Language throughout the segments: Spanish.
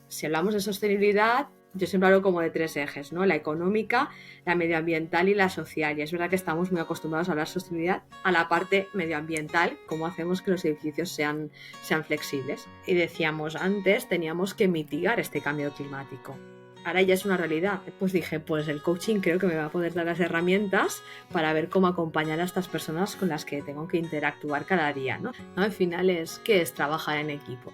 si hablamos de sostenibilidad, yo siempre hablo como de 3 ejes, ¿no? La económica, la medioambiental y la social. Y es verdad que estamos muy acostumbrados a hablar de sostenibilidad a la parte medioambiental, cómo hacemos que los edificios sean flexibles. Y decíamos antes, teníamos que mitigar este cambio climático. Ahora ya es una realidad. Pues dije, pues el coaching creo que me va a poder dar las herramientas para ver cómo acompañar a estas personas con las que tengo que interactuar cada día, ¿no? Al final ¿qué es trabajar en equipo?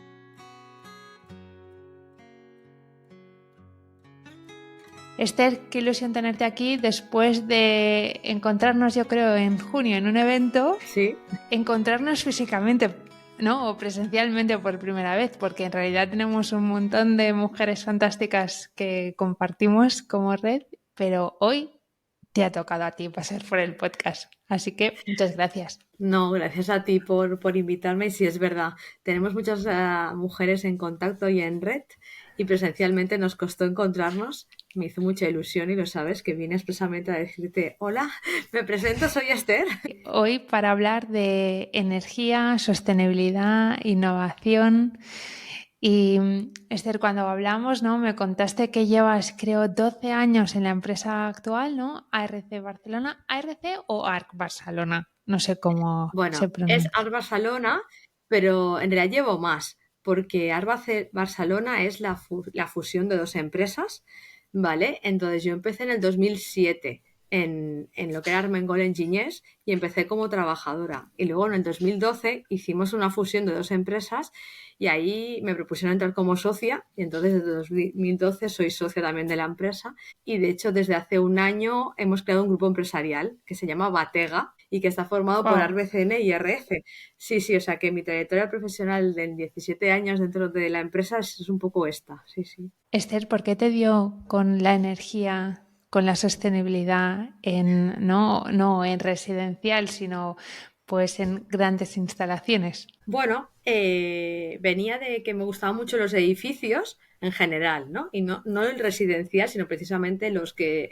Esther, qué ilusión tenerte aquí después de encontrarnos, yo creo, en junio en un evento. Sí. Encontrarnos físicamente, ¿no? O presencialmente por primera vez, porque en realidad tenemos un montón de mujeres fantásticas que compartimos como red, pero hoy te ha tocado a ti pasar por el podcast. Así que muchas gracias. No, gracias a ti por invitarme. Y sí, es verdad, tenemos muchas mujeres en contacto y en red y presencialmente nos costó encontrarnos. Me hizo mucha ilusión y lo sabes, que vine expresamente a decirte, hola, me presento, soy Esther. Hoy para hablar de energía, sostenibilidad, innovación. Y Esther, cuando hablamos, ¿no? Me contaste que llevas, creo, 12 años en la empresa actual, ¿no? ARC Barcelona, ARC o ARC Barcelona, no sé cómo se Bueno, es pronuncia. Art Barcelona, pero en realidad llevo más, porque Barcelona es la fusión de 2 empresas, ¿vale? Entonces yo empecé en el 2007 en lo que era Armengol Engineers y empecé como trabajadora. Y luego en el 2012 hicimos una fusión de 2 empresas y ahí me propusieron entrar como socia y entonces desde 2012 soy socia también de la empresa y de hecho desde hace un año hemos creado un grupo empresarial que se llama Batega y que está formado por Wow. ARBCN y RF. Sí, sí, o sea que mi trayectoria profesional de 17 años dentro de la empresa es un poco esta, sí, sí. Esther, ¿por qué te dio con la energía, con la sostenibilidad no en residencial, sino pues en grandes instalaciones? Bueno, venía de que me gustaban mucho los edificios en general, ¿no? Y no el residencial, sino precisamente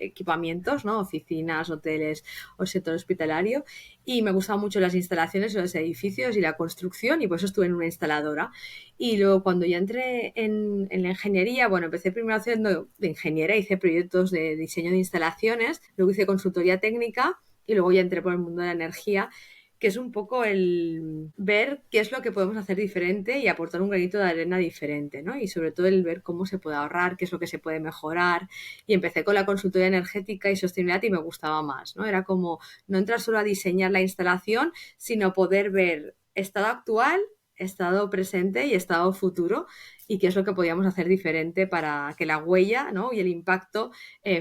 equipamientos, ¿no? Oficinas, hoteles o sector hospitalario. Y me gustaban mucho las instalaciones de los edificios y la construcción, y por eso estuve en una instaladora. Y luego cuando ya entré en la ingeniería, bueno, empecé primero haciendo de ingeniera, hice proyectos de diseño de instalaciones, luego hice consultoría técnica y luego ya entré por el mundo de la energía, que es un poco el ver qué es lo que podemos hacer diferente y aportar un granito de arena diferente, ¿no? Y sobre todo el ver cómo se puede ahorrar, qué es lo que se puede mejorar. Y empecé con la consultoría energética y sostenibilidad y me gustaba más, ¿no? Era como no entrar solo a diseñar la instalación, sino poder ver estado actual, estado presente y estado futuro y qué es lo que podíamos hacer diferente para que la huella, ¿no? Y el impacto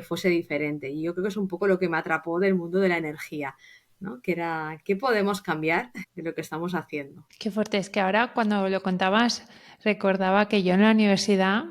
fuese diferente. Y yo creo que es un poco lo que me atrapó del mundo de la energía, ¿no? Que era, ¿qué podemos cambiar de lo que estamos haciendo? Qué fuerte, es que ahora cuando lo contabas recordaba que yo en la universidad,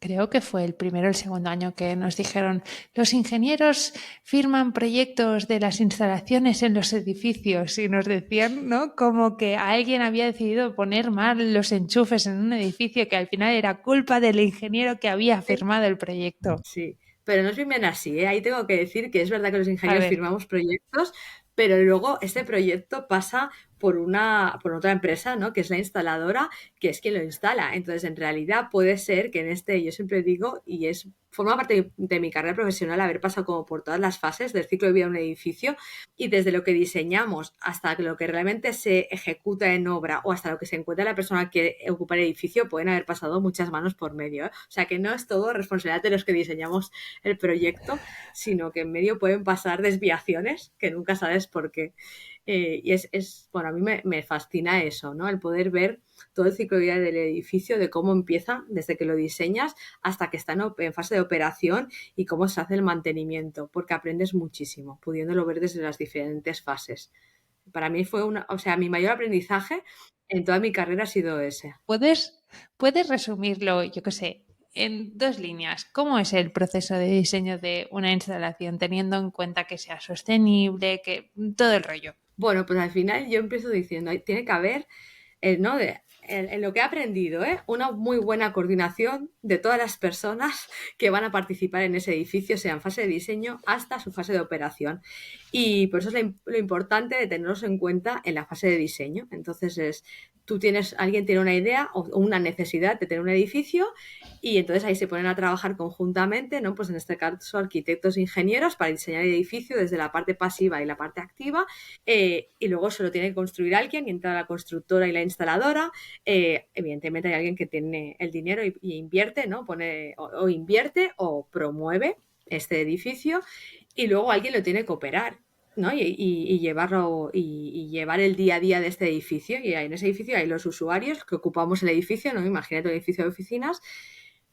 creo que fue el primero o el segundo año que nos dijeron, los ingenieros firman proyectos de las instalaciones en los edificios y nos decían, ¿no? Como que alguien había decidido poner mal los enchufes en un edificio que al final era culpa del ingeniero que había Sí, firmado el proyecto. sí, pero no es bien así, ¿eh? Ahí tengo que decir que es verdad que los A ingenieros ver, firmamos proyectos, pero luego este proyecto pasa por otra empresa, ¿no? Que es la instaladora, que es quien lo instala. Entonces, en realidad puede ser que yo siempre digo, forma parte de mi carrera profesional haber pasado como por todas las fases del ciclo de vida de un edificio y desde lo que diseñamos hasta lo que realmente se ejecuta en obra o hasta lo que se encuentra la persona que ocupa el edificio, pueden haber pasado muchas manos por medio, ¿eh? O sea que no es todo responsabilidad de los que diseñamos el proyecto, sino que en medio pueden pasar desviaciones que nunca sabes por qué. Bueno, a mí me fascina eso, ¿no? El poder ver todo el ciclo de vida del edificio, de cómo empieza desde que lo diseñas hasta que está en fase de operación y cómo se hace el mantenimiento, porque aprendes muchísimo, pudiéndolo ver desde las diferentes fases. Para mí mi mayor aprendizaje en toda mi carrera ha sido ese. ¿puedes resumirlo, yo qué sé, en 2 líneas? ¿Cómo es el proceso de diseño de una instalación teniendo en cuenta que sea sostenible, que todo el rollo? Bueno, pues al final yo empiezo diciendo, tiene que haber, ¿no? en lo que he aprendido, una muy buena coordinación de todas las personas que van a participar en ese edificio, sea en fase de diseño hasta su fase de operación. Y por eso es lo importante de tenerlos en cuenta en la fase de diseño. Entonces alguien tiene una idea o una necesidad de tener un edificio y entonces ahí se ponen a trabajar conjuntamente, ¿no? Pues en este caso arquitectos e ingenieros para diseñar el edificio desde la parte pasiva y la parte activa, y luego se lo tiene que construir alguien y entra la constructora y la instaladora. Evidentemente hay alguien que tiene el dinero y invierte, ¿no? O invierte o promueve este edificio y luego alguien lo tiene que operar, ¿no? Y llevarlo y llevar el día a día de este edificio. Y en ese edificio hay los usuarios que ocupamos el edificio, ¿no? Imagínate un edificio de oficinas,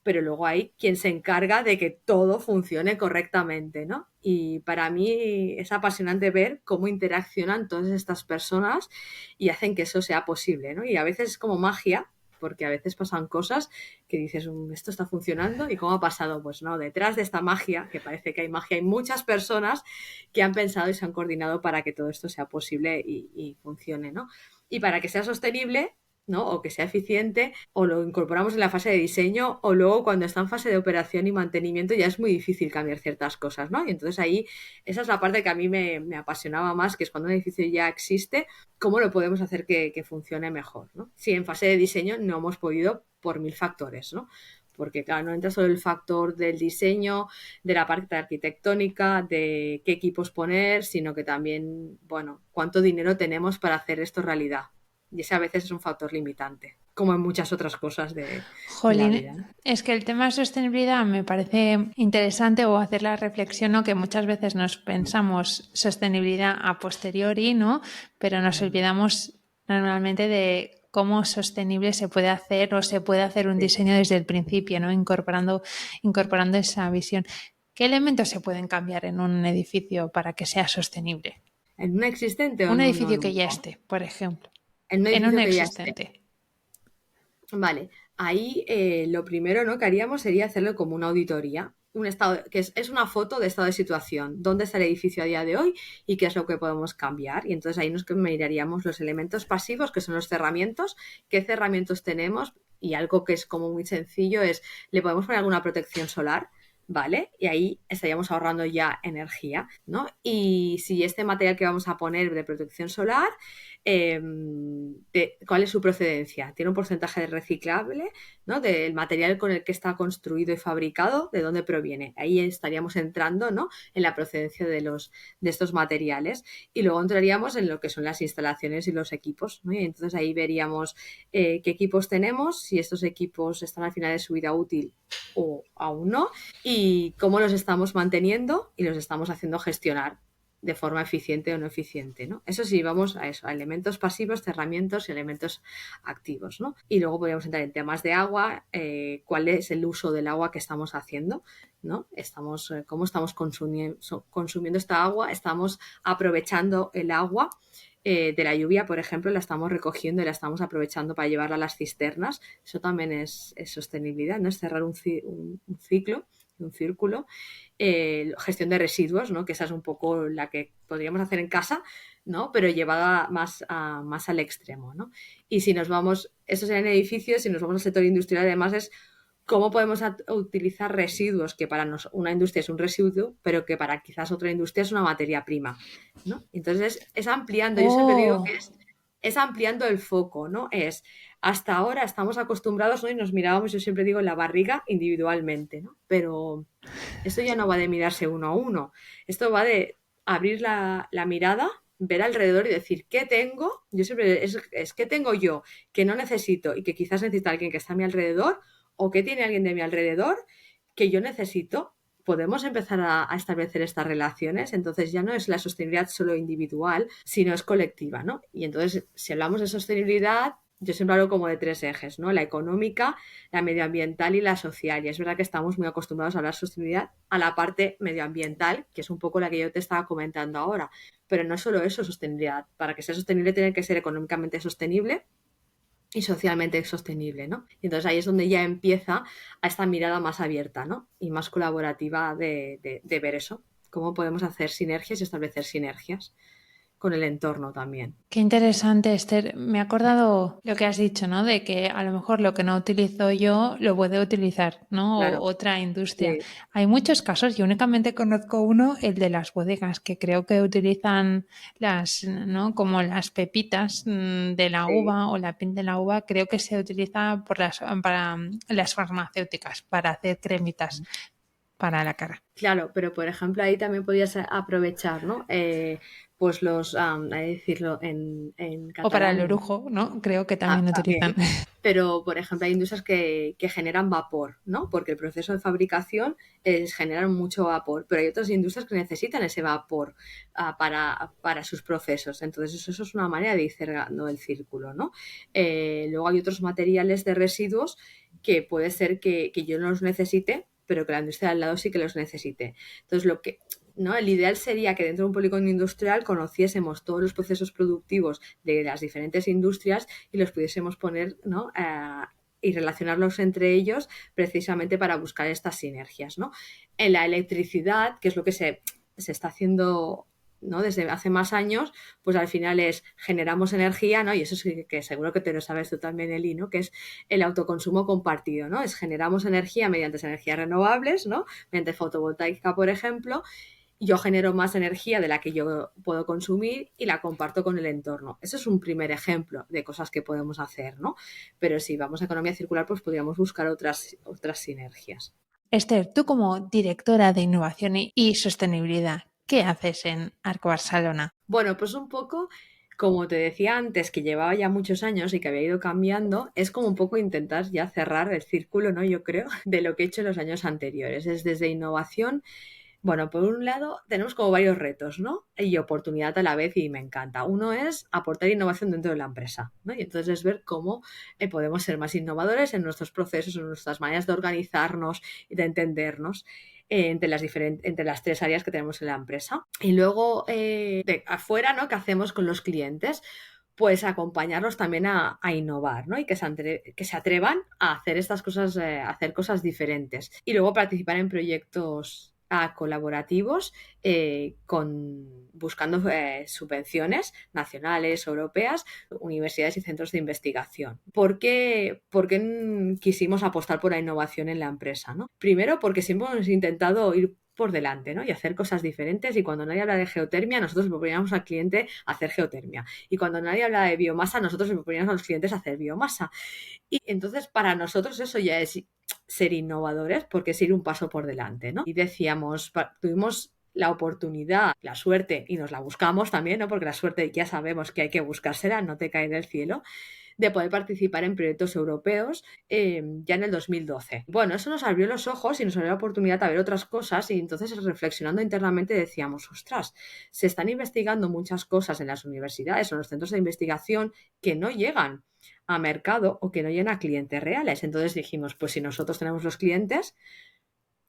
pero luego hay quien se encarga de que todo funcione correctamente, ¿no? Y para mí es apasionante ver cómo interaccionan todas estas personas y hacen que eso sea posible, ¿no? Y a veces es como magia, porque a veces pasan cosas que dices, esto está funcionando, ¿y cómo ha pasado? Pues no, detrás de esta magia, que parece que hay magia, hay muchas personas que han pensado y se han coordinado para que todo esto sea posible y funcione, ¿no? Y para que sea sostenible, ¿no? O que sea eficiente, o lo incorporamos en la fase de diseño, o luego cuando está en fase de operación y mantenimiento ya es muy difícil cambiar ciertas cosas, ¿no? Y entonces ahí, esa es la parte que a mí me apasionaba más, que es cuando un edificio ya existe, ¿cómo lo podemos hacer que funcione mejor, ¿no? Si en fase de diseño no hemos podido por 1000 factores, ¿no? Porque, claro, no entra solo el factor del diseño, de la parte arquitectónica, de qué equipos poner, sino que también, bueno, cuánto dinero tenemos para hacer esto realidad. Y ese a veces es un factor limitante, como en muchas otras cosas de la vida, Jolín, ¿no? es que el tema de sostenibilidad me parece interesante o hacer la reflexión, ¿no? Que muchas veces nos pensamos sostenibilidad a posteriori, ¿no? Pero nos olvidamos normalmente de cómo sostenible se puede hacer o se puede hacer un Sí. diseño desde el principio, ¿no? Incorporando esa visión. ¿Qué elementos se pueden cambiar en un edificio para que sea sostenible? ¿En un existente o Un en uno edificio que ya nuevo? esté, por ejemplo. En un En un edificio que ya esté. existente. Vale, ahí lo primero, ¿no?, que haríamos sería hacerlo como una auditoría, un estado, que es una foto de estado de situación, dónde está el edificio a día de hoy y qué es lo que podemos cambiar. Y entonces ahí nos miraríamos los elementos pasivos, que son los cerramientos, qué cerramientos tenemos, y algo que es como muy sencillo es, le podemos poner alguna protección solar, ¿vale? Y ahí estaríamos ahorrando ya energía, ¿no? Y si este material que vamos a poner de protección solar, cuál es su procedencia. Tiene un porcentaje de reciclable, ¿no?, del material con el que está construido y fabricado, de dónde proviene. Ahí estaríamos entrando, ¿no?, en la procedencia de estos materiales. Y luego entraríamos en lo que son las instalaciones y los equipos, ¿no? Y entonces ahí veríamos qué equipos tenemos, si estos equipos están al final de su vida útil o aún no, y cómo los estamos manteniendo y los estamos haciendo gestionar de forma eficiente o no eficiente, ¿no? Eso sí, vamos a eso, a elementos pasivos, cerramientos y elementos activos, ¿no? Y luego podríamos entrar en temas de agua, cuál es el uso del agua que estamos haciendo, ¿no? Cómo estamos consumiendo esta agua, estamos aprovechando el agua de la lluvia, por ejemplo, la estamos recogiendo y la estamos aprovechando para llevarla a las cisternas. Eso también es sostenibilidad, ¿no? Es cerrar un ciclo, un círculo. Gestión de residuos, ¿no?, que esa es un poco la que podríamos hacer en casa, ¿no?, pero llevada más al extremo, ¿no? Y si nos vamos, eso sería en edificios, si nos vamos al sector industrial, además es cómo podemos utilizar residuos, que para una industria es un residuo, pero que para quizás otra industria es una materia prima, ¿no? Entonces es ampliando, yo siempre digo que es ampliando el foco, ¿no? Hasta ahora estamos acostumbrados, ¿no?, y nos mirábamos, yo siempre digo, en la barriga individualmente, ¿no? Pero esto ya no va de mirarse uno a uno, esto va de abrir la mirada, ver alrededor y decir, ¿qué tengo? Yo siempre es ¿qué tengo yo que no necesito y que quizás necesita alguien que está a mi alrededor, o qué tiene alguien de mi alrededor que yo necesito? Podemos empezar a establecer estas relaciones. Entonces ya no es la sostenibilidad solo individual, sino es colectiva, ¿no? Y entonces, si hablamos de sostenibilidad, yo siempre hablo como de 3 ejes, ¿no? La económica, la medioambiental y la social. Y es verdad que estamos muy acostumbrados a hablar de sostenibilidad a la parte medioambiental, que es un poco la que yo te estaba comentando ahora. Pero no solo eso, sostenibilidad. Para que sea sostenible tiene que ser económicamente sostenible y socialmente sostenible, ¿no? Y entonces ahí es donde ya empieza a esta mirada más abierta, ¿no?, y más colaborativa de ver eso, cómo podemos hacer sinergias y establecer sinergias con el entorno también. Qué interesante, Esther. Me he acordado lo que has dicho, ¿no? De que a lo mejor lo que no utilizo yo lo puede utilizar, ¿no? O Claro, otra industria. sí, Hay muchos casos, yo únicamente conozco uno, el de las bodegas, que creo que utilizan las, ¿no? Como las pepitas de la sí. uva o la piel de la uva, creo que se utiliza para las farmacéuticas, para hacer cremitas para la cara. Claro, pero por ejemplo ahí también podías aprovechar, ¿no? Pues hay que decirlo en O para el catalán, orujo, ¿no? Creo que también utilizan. también, pero por ejemplo hay industrias que generan vapor, ¿no? Porque el proceso de fabricación es generar mucho vapor, pero hay otras industrias que necesitan ese vapor para sus procesos. Entonces eso es una manera de ir cerrando el círculo, ¿no? Luego hay otros materiales de residuos que puede ser que yo no los necesite, pero que la industria al lado sí que los necesite. Entonces, ¿no? El ideal sería que dentro de un polígono industrial conociésemos todos los procesos productivos de las diferentes industrias y los pudiésemos poner, ¿no? Y relacionarlos entre ellos precisamente para buscar estas sinergias, ¿no? En la electricidad, que es lo que se está haciendo, ¿no? Desde hace más años, pues al final generamos energía, ¿no? Y eso sí que seguro que te lo sabes tú también, Eli, ¿no? Que es el autoconsumo compartido, ¿no? Generamos energía mediante energías renovables, ¿no? Mediante fotovoltaica, por ejemplo, yo genero más energía de la que yo puedo consumir y la comparto con el entorno. Eso es un primer ejemplo de cosas que podemos hacer, ¿no? Pero si vamos a economía circular, pues podríamos buscar otras sinergias. Esther, tú como directora de innovación y sostenibilidad, ¿qué haces en Arco Barcelona? Bueno, pues un poco, como te decía antes, que llevaba ya muchos años y que había ido cambiando, es como un poco intentar ya cerrar el círculo, ¿no? Yo creo, de lo que he hecho en los años anteriores. Es desde innovación. Bueno, por un lado tenemos como varios retos, ¿no? Y oportunidad a la vez y me encanta. Uno es aportar innovación dentro de la empresa, ¿no? Y entonces es ver cómo podemos ser más innovadores en nuestros procesos, en nuestras maneras de organizarnos y de entendernos entre las tres áreas que tenemos en la empresa. Y luego, de afuera, ¿no? ¿Qué hacemos con los clientes? Pues acompañarlos también a innovar, ¿no? Y que se atrevan a hacer estas cosas, a hacer cosas diferentes. Y luego participar en proyectos colaborativos buscando subvenciones nacionales, europeas, universidades y centros de investigación. ¿Por qué quisimos apostar por la innovación en la empresa, ¿no? Primero, porque siempre hemos intentado ir por delante, ¿no? Y hacer cosas diferentes. Y cuando nadie habla de geotermia, nosotros le proponíamos al cliente hacer geotermia. Y cuando nadie habla de biomasa, nosotros le proponíamos a los clientes hacer biomasa. Y entonces, para nosotros eso ya es ser innovadores, porque es ir un paso por delante, ¿no? Y decíamos, tuvimos la oportunidad, la suerte, y nos la buscamos también, ¿no? Porque la suerte ya sabemos que hay que buscársela, no te cae del cielo, de poder participar en proyectos europeos ya en el 2012. Bueno, eso nos abrió los ojos y nos abrió la oportunidad de ver otras cosas y entonces reflexionando internamente decíamos, ostras, se están investigando muchas cosas en las universidades o en los centros de investigación que no llegan a mercado o que no llegan a clientes reales. Entonces dijimos, pues si nosotros tenemos los clientes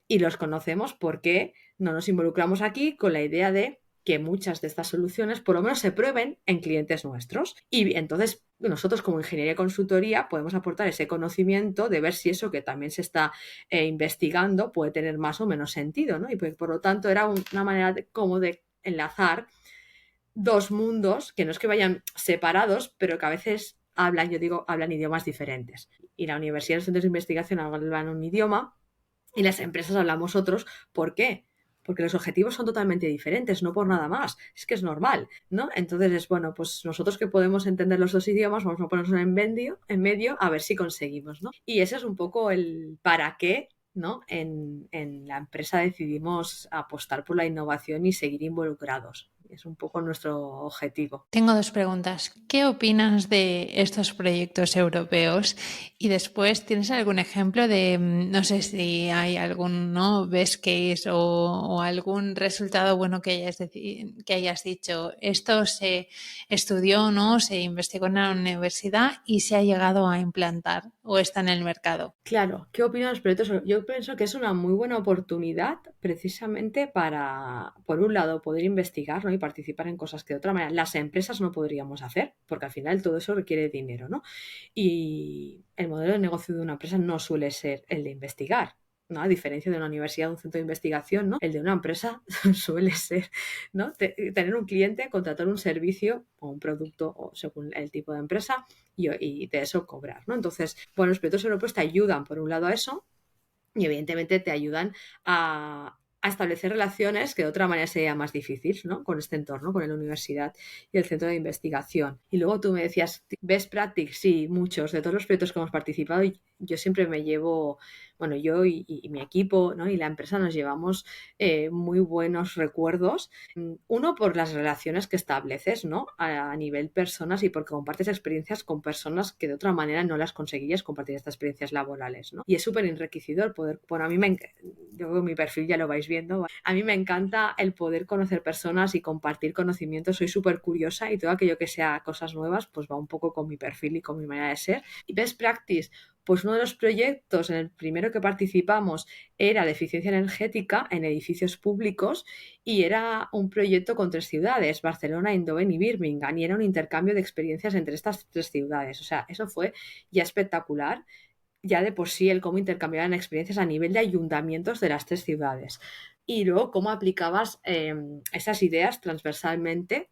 y los conocemos, ¿por qué no nos involucramos aquí con la idea de que muchas de estas soluciones por lo menos se prueben en clientes nuestros? Y entonces nosotros como ingeniería y consultoría podemos aportar ese conocimiento de ver si eso que también se está investigando puede tener más o menos sentido, ¿no? Y pues, por lo tanto era una manera como de enlazar dos mundos que no es que vayan separados, pero que a veces hablan idiomas diferentes. Y la universidad y los centros de investigación hablan un idioma y las empresas hablamos otros. ¿Por qué? Porque los objetivos son totalmente diferentes, no por nada más. Es que es normal, ¿no? Entonces es bueno, pues nosotros que podemos entender los dos idiomas, vamos a ponernos en medio a ver si conseguimos, ¿no? Y ese es un poco el para qué, ¿no? En la empresa decidimos apostar por la innovación y seguir involucrados. Es un poco nuestro objetivo. Tengo dos preguntas. ¿Qué opinas de estos proyectos europeos? Y después, ¿tienes algún ejemplo de, no sé si hay algún, ¿no? Best case o algún resultado bueno que hayas dicho? Esto se estudió, ¿no? Se investigó en la universidad y se ha llegado a implantar o está en el mercado. Claro, ¿qué opinan los proyectos? Yo pienso que es una muy buena oportunidad precisamente para, por un lado, poder investigar, ¿no? Y participar en cosas que de otra manera las empresas no podríamos hacer, porque al final todo eso requiere dinero, ¿no? Y el modelo de negocio de una empresa no suele ser el de investigar. ¿no? A diferencia de una universidad o un centro de investigación, ¿no? El de una empresa suele ser, ¿no? Tener un cliente, contratar un servicio o un producto, o según el tipo de empresa, y de eso cobrar, ¿no? Entonces, bueno, los proyectos europeos te ayudan, por un lado, a eso, y evidentemente te ayudan a establecer relaciones que de otra manera sería más difícil, ¿no? Con este entorno, con la universidad y el centro de investigación. Y luego tú me decías, best practice, sí, muchos, de todos los proyectos que hemos participado, y yo siempre me llevo, bueno, yo y mi equipo, ¿no? Y la empresa nos llevamos muy buenos recuerdos. Uno, por las relaciones que estableces, ¿no? A nivel personas, y porque compartes experiencias con personas que de otra manera no las conseguirías compartir estas experiencias laborales, ¿no? Y es súper enriquecedor poder, bueno, a mí yo creo que mi perfil ya lo vais viendo, ¿vale? A mí me encanta el poder conocer personas y compartir conocimientos, soy súper curiosa, y todo aquello que sea cosas nuevas, pues va un poco con mi perfil y con mi manera de ser. Y best practice, pues uno de los proyectos, en el primero que participamos, era de eficiencia energética en edificios públicos, y era un proyecto con 3 ciudades, Barcelona, Eindhoven y Birmingham, y era un intercambio de experiencias entre estas 3 ciudades. O sea, eso fue ya espectacular, ya de por sí el cómo intercambiaban experiencias a nivel de ayuntamientos de las 3 ciudades. Y luego cómo aplicabas esas ideas transversalmente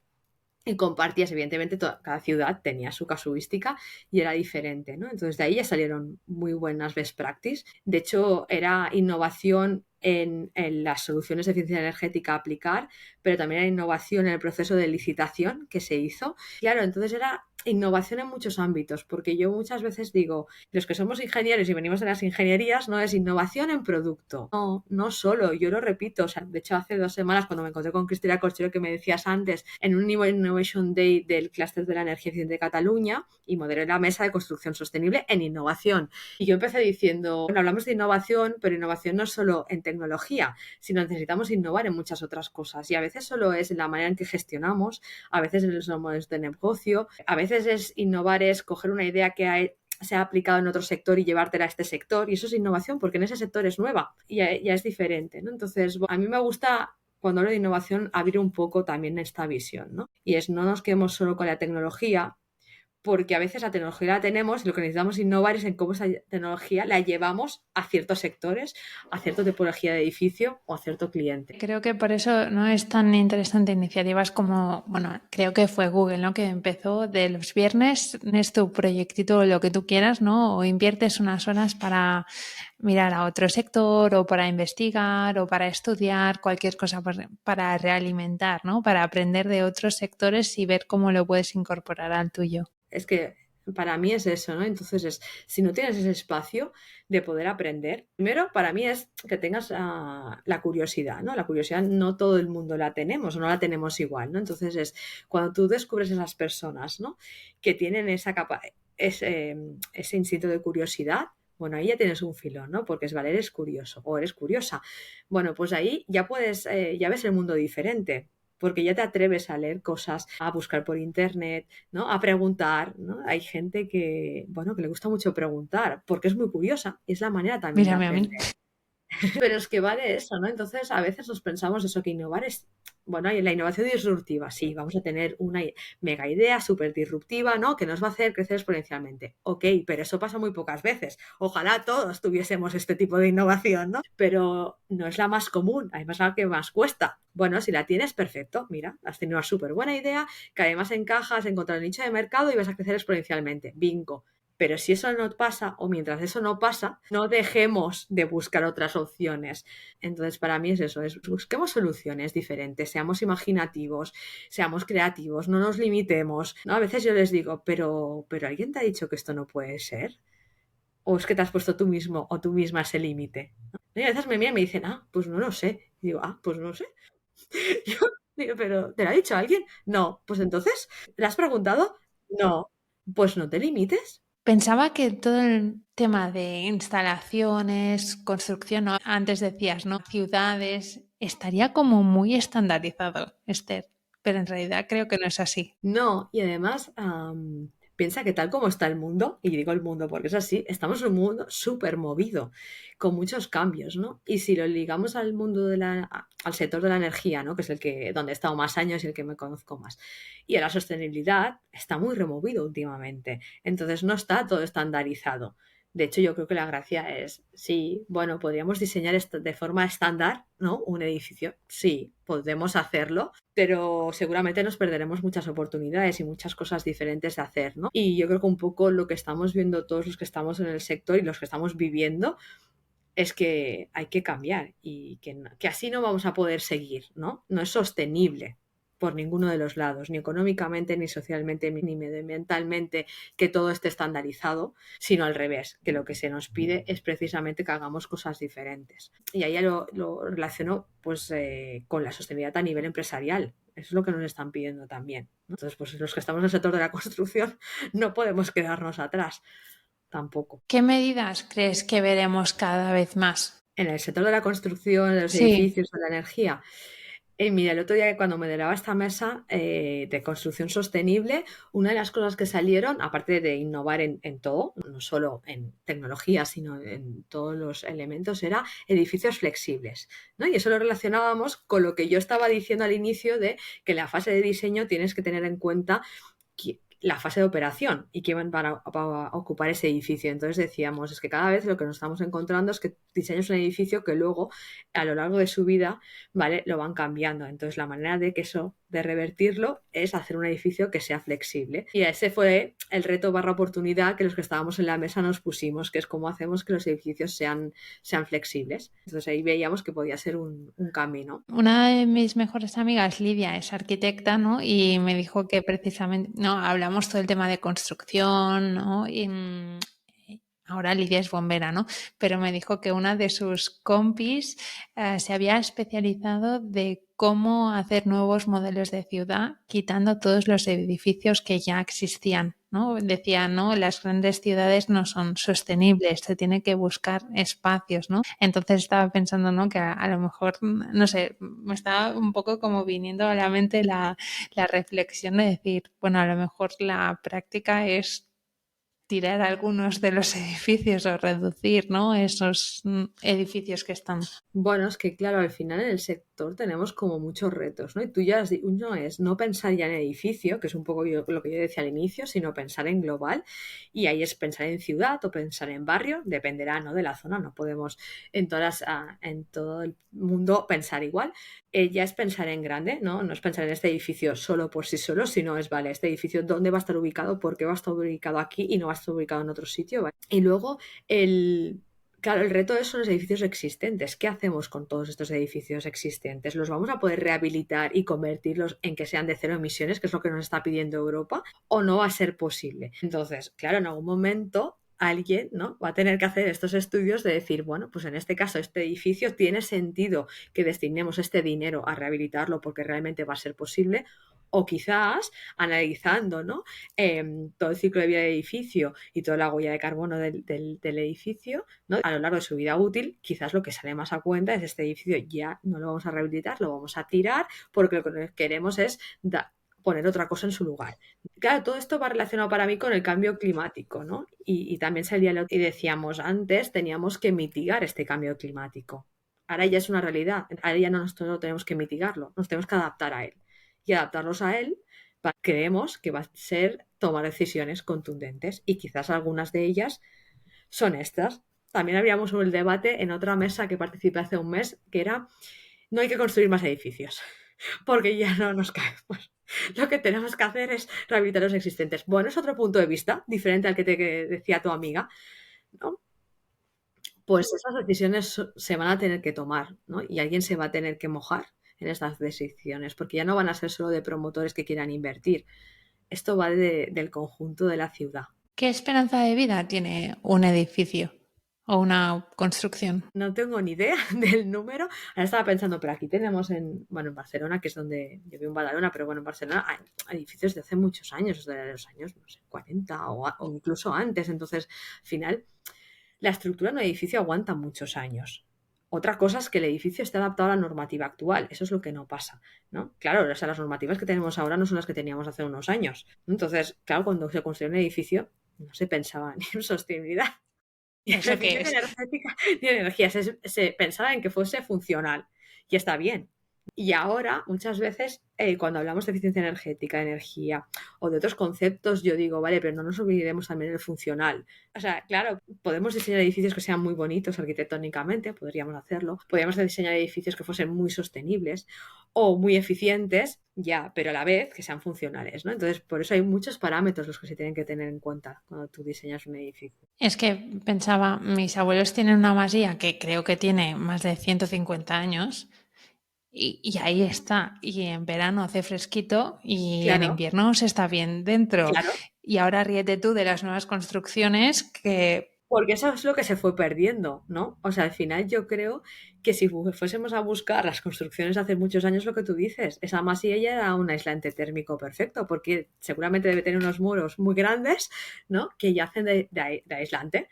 y compartías, evidentemente, cada ciudad tenía su casuística y era diferente, ¿no? Entonces de ahí ya salieron muy buenas best practice. De hecho, era innovación en las soluciones de eficiencia energética a aplicar, pero también era innovación en el proceso de licitación que se hizo. Claro, entonces era innovación en muchos ámbitos, porque yo muchas veces digo, los que somos ingenieros y venimos de las ingenierías, no es innovación en producto. No, no solo, yo lo repito. O sea, de hecho, hace 2 semanas, cuando me encontré con Cristina Corchero, que me decías antes, en un Innovation Day del Clúster de la Energía Eficiente de Cataluña, y moderé la mesa de construcción sostenible en innovación. Y yo empecé diciendo, bueno, hablamos de innovación, pero innovación no es solo en tecnología, sino necesitamos innovar en muchas otras cosas. Y a veces solo es en la manera en que gestionamos, a veces en los modelos de negocio, a veces es innovar, es coger una idea que se ha aplicado en otro sector y llevártela a este sector, y eso es innovación, porque en ese sector es nueva y ya es diferente, ¿no? Entonces, a mí me gusta, cuando hablo de innovación, abrir un poco también esta visión, ¿no? Y es, no nos quedemos solo con la tecnología, porque a veces la tecnología la tenemos y lo que necesitamos innovar es en cómo esa tecnología la llevamos a ciertos sectores, a cierta tipología de edificio o a cierto cliente. Creo que por eso no es tan interesante iniciativas como, bueno, creo que fue Google, ¿no? Que empezó de los viernes, es tu proyectito, lo que tú quieras, ¿no? O inviertes unas horas para mirar a otro sector, o para investigar, o para estudiar, cualquier cosa para realimentar, ¿no? Para aprender de otros sectores y ver cómo lo puedes incorporar al tuyo. Es que para mí es eso, ¿no? Entonces si no tienes ese espacio de poder aprender, primero para mí es que tengas la curiosidad, ¿no? La curiosidad no todo el mundo la tenemos, o no la tenemos igual, ¿no? Entonces es cuando tú descubres esas personas, ¿no? Que tienen ese instinto de curiosidad. Bueno, ahí ya tienes un filón, ¿no? Porque vale, eres curioso o eres curiosa. Bueno, pues ahí ya puedes, ya ves el mundo diferente, porque ya te atreves a leer cosas, a buscar por internet, ¿no? A preguntar, ¿no? Hay gente que, bueno, que le gusta mucho preguntar, porque es muy curiosa, y es la manera también de Mírame a mí. aprender. Pero es que va de eso, ¿no? Entonces, a veces nos pensamos eso, que innovar es, bueno, la innovación disruptiva, sí, vamos a tener una mega idea súper disruptiva, ¿no? Que nos va a hacer crecer exponencialmente. Ok, pero eso pasa muy pocas veces. Ojalá todos tuviésemos este tipo de innovación, ¿no? Pero no es la más común, además la que más cuesta. Bueno, si la tienes, perfecto. Mira, has tenido una súper buena idea, que además encajas, encontrar el nicho de mercado y vas a crecer exponencialmente. Bingo. Pero si eso no pasa, o mientras eso no pasa, no dejemos de buscar otras opciones. Entonces, para mí es eso, busquemos soluciones diferentes, seamos imaginativos, seamos creativos, no nos limitemos, ¿no? A veces yo les digo, pero ¿alguien te ha dicho que esto no puede ser? ¿O es que te has puesto tú mismo o tú misma ese límite? ¿No? Y a veces me miran y me dicen, pues no lo sé. Y digo, pues no lo sé. Yo digo, ¿pero te lo ha dicho alguien? No. Pues entonces, ¿le has preguntado? No. Pues no te limites. Pensaba que todo el tema de instalaciones, construcción, ¿no? Antes decías, ¿no? Ciudades, estaría como muy estandarizado, Esther, pero en realidad creo que no es así. No, y además piensa que tal como está el mundo, y digo el mundo porque es así, estamos en un mundo súper movido, con muchos cambios, ¿no? Y si lo ligamos al mundo al sector de la energía, ¿no? Que es donde he estado más años y el que me conozco más, y a la sostenibilidad, está muy removido últimamente. Entonces no está todo estandarizado. De hecho, yo creo que la gracia es, sí, bueno, podríamos diseñar esto de forma estándar, ¿no? Un edificio, sí, podemos hacerlo, pero seguramente nos perderemos muchas oportunidades y muchas cosas diferentes de hacer, ¿no? Y yo creo que un poco lo que estamos viendo todos los que estamos en el sector y los que estamos viviendo es que hay que cambiar y que así no vamos a poder seguir, ¿no? No es sostenible por ninguno de los lados, ni económicamente, ni socialmente, ni medioambientalmente, que todo esté estandarizado, sino al revés, que lo que se nos pide es precisamente que hagamos cosas diferentes. Y ahí ya lo relaciono pues, con la sostenibilidad a nivel empresarial. Eso es lo que nos están pidiendo también, ¿no? Entonces, pues los que estamos en el sector de la construcción no podemos quedarnos atrás tampoco. ¿Qué medidas crees que veremos cada vez más? En el sector de la construcción, de los Sí, edificios, de la energía. Mira, el otro día cuando moderaba esta mesa de construcción sostenible, una de las cosas que salieron, aparte de innovar en todo, no solo en tecnología, sino en todos los elementos, era edificios flexibles, ¿no? Y eso lo relacionábamos con lo que yo estaba diciendo al inicio de que en la fase de diseño tienes que tener en cuenta la fase de operación y quién van a ocupar ese edificio. Entonces decíamos, es que cada vez lo que nos estamos encontrando es que diseñas un edificio que luego a lo largo de su vida, ¿vale? Lo van cambiando. Entonces la manera de que eso, de revertirlo, es hacer un edificio que sea flexible. Y ese fue el reto barra oportunidad que los que estábamos en la mesa nos pusimos, que es cómo hacemos que los edificios sean flexibles. Entonces ahí veíamos que podía ser un camino. una de mis mejores amigas, Lidia, es arquitecta, ¿no? Y me dijo que precisamente, no, hablamos todo el tema de construcción, ¿no? Y ahora Lidia es bombera, ¿no? Pero me dijo que una de sus compis se había especializado de cómo hacer nuevos modelos de ciudad, quitando todos los edificios que ya existían, ¿no? Decía, no, las grandes ciudades no son sostenibles, se tiene que buscar espacios, ¿no? Entonces estaba pensando, ¿no? Que a lo mejor, no sé, me estaba un poco como viniendo a la mente la reflexión de decir, bueno, a lo mejor la práctica es tirar algunos de los edificios o reducir, ¿no? Esos edificios que están. Bueno, es que claro, al final en el sector tenemos como muchos retos, ¿no? Y tú ya uno es no pensar ya en edificio, que es un poco lo que yo decía al inicio, sino pensar en global. Y ahí es pensar en ciudad o pensar en barrio, dependerá, ¿no? De la zona, no podemos en todo el mundo pensar igual. Ya es pensar en grande, ¿no? No es pensar en este edificio solo por sí solo, sino es, vale, este edificio, ¿dónde va a estar ubicado? ¿Por qué va a estar ubicado aquí y no va a estar ubicado en otro sitio? ¿Vale? Y luego el Claro, el reto son los edificios existentes. ¿Qué hacemos con todos estos edificios existentes? ¿Los vamos a poder rehabilitar y convertirlos en que sean de cero emisiones, que es lo que nos está pidiendo Europa? ¿O no va a ser posible? Entonces, claro, en algún momento alguien, ¿no? Va a tener que hacer estos estudios de decir, bueno, pues en este caso este edificio tiene sentido que destinemos este dinero a rehabilitarlo porque realmente va a ser posible, o quizás analizando, ¿no? Todo el ciclo de vida del edificio y toda la huella de carbono del edificio, ¿no? A lo largo de su vida útil, quizás lo que sale más a cuenta es este edificio ya no lo vamos a rehabilitar, lo vamos a tirar porque lo que queremos es poner otra cosa en su lugar. Claro, todo esto va relacionado para mí con el cambio climático, ¿no? Y también salía lo que decíamos antes, teníamos que mitigar este cambio climático. Ahora ya es una realidad, ahora ya no tenemos que mitigarlo, nos tenemos que adaptar a él. Y adaptarnos a él, creemos que va a ser tomar decisiones contundentes y quizás algunas de ellas son estas. También habíamos el debate en otra mesa que participé hace un mes, que era no hay que construir más edificios, porque ya no nos caemos. Lo que tenemos que hacer es rehabilitar los existentes. Bueno, es otro punto de vista, diferente al que te decía tu amiga, ¿no? Pues esas decisiones se van a tener que tomar, ¿no? Y alguien se va a tener que mojar en estas decisiones, porque ya no van a ser solo de promotores que quieran invertir. Esto va del conjunto de la ciudad. ¿Qué esperanza de vida tiene un edificio o una construcción? No tengo ni idea del número. Ahora estaba pensando, pero aquí tenemos en Barcelona, que es donde yo vivo en Badalona, pero bueno, en Barcelona hay edificios de hace muchos años, de los años, no sé, 40 o incluso antes. Entonces, al final, la estructura de un edificio aguanta muchos años. Otra cosa es que el edificio esté adaptado a la normativa actual. Eso es lo que no pasa, ¿no? Claro, o sea, las normativas que tenemos ahora no son las que teníamos hace unos años. Entonces, claro, cuando se construyó un edificio, no se pensaba ni en sostenibilidad, ni en ¿Eso qué eficiencia es? energética, ni en energía. Se pensaba en que fuese funcional. Y está bien. Y ahora, muchas veces, cuando hablamos de eficiencia energética, de energía o de otros conceptos, yo digo, vale, pero no nos olvidemos también del funcional. O sea, claro, podemos diseñar edificios que sean muy bonitos arquitectónicamente, podríamos hacerlo. Podríamos diseñar edificios que fuesen muy sostenibles o muy eficientes, ya, pero a la vez que sean funcionales, ¿no? Entonces, por eso hay muchos parámetros los que se tienen que tener en cuenta cuando tú diseñas un edificio. Es que pensaba, mis abuelos tienen una masía que creo que tiene más de 150 años y ahí está. Y en verano hace fresquito y en Claro, invierno se está bien dentro. claro. Y ahora ríete tú de las nuevas construcciones que... Porque eso es lo que se fue perdiendo, ¿no? O sea, al final yo creo que si fuésemos a buscar las construcciones de hace muchos años, lo que tú dices, esa masía ya era un aislante térmico perfecto, porque seguramente debe tener unos muros muy grandes, ¿no? Que ya hacen de aislante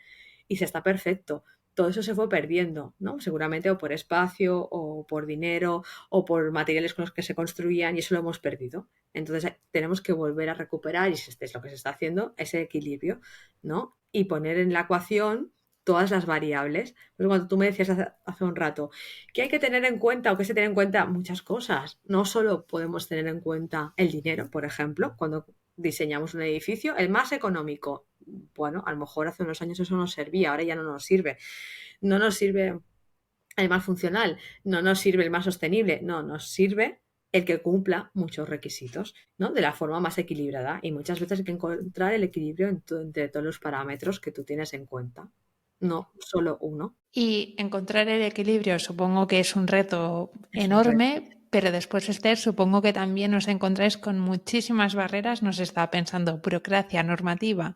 y se está perfecto. Todo eso se fue perdiendo, ¿no? Seguramente o por espacio, o por dinero, o por materiales con los que se construían, y eso lo hemos perdido. Entonces tenemos que volver a recuperar, y este es lo que se está haciendo, ese equilibrio, ¿no? Y poner en la ecuación todas las variables. Pues cuando tú me decías hace un rato que hay que tener en cuenta o que se tiene en cuenta muchas cosas, no solo podemos tener en cuenta el dinero, por ejemplo, cuando diseñamos un edificio, el más económico. Bueno, a lo mejor hace unos años eso nos servía, ahora ya no nos sirve. No nos sirve el más funcional, no nos sirve el más sostenible, no, nos sirve el que cumpla muchos requisitos, ¿no? De la forma más equilibrada. Y muchas veces hay que encontrar el equilibrio entre todos los parámetros que tú tienes en cuenta, no solo uno. Y encontrar el equilibrio supongo que es un reto Es un reto. enorme, pero después, Esther, supongo que también os encontráis con muchísimas barreras, nos estaba pensando, burocracia, normativa.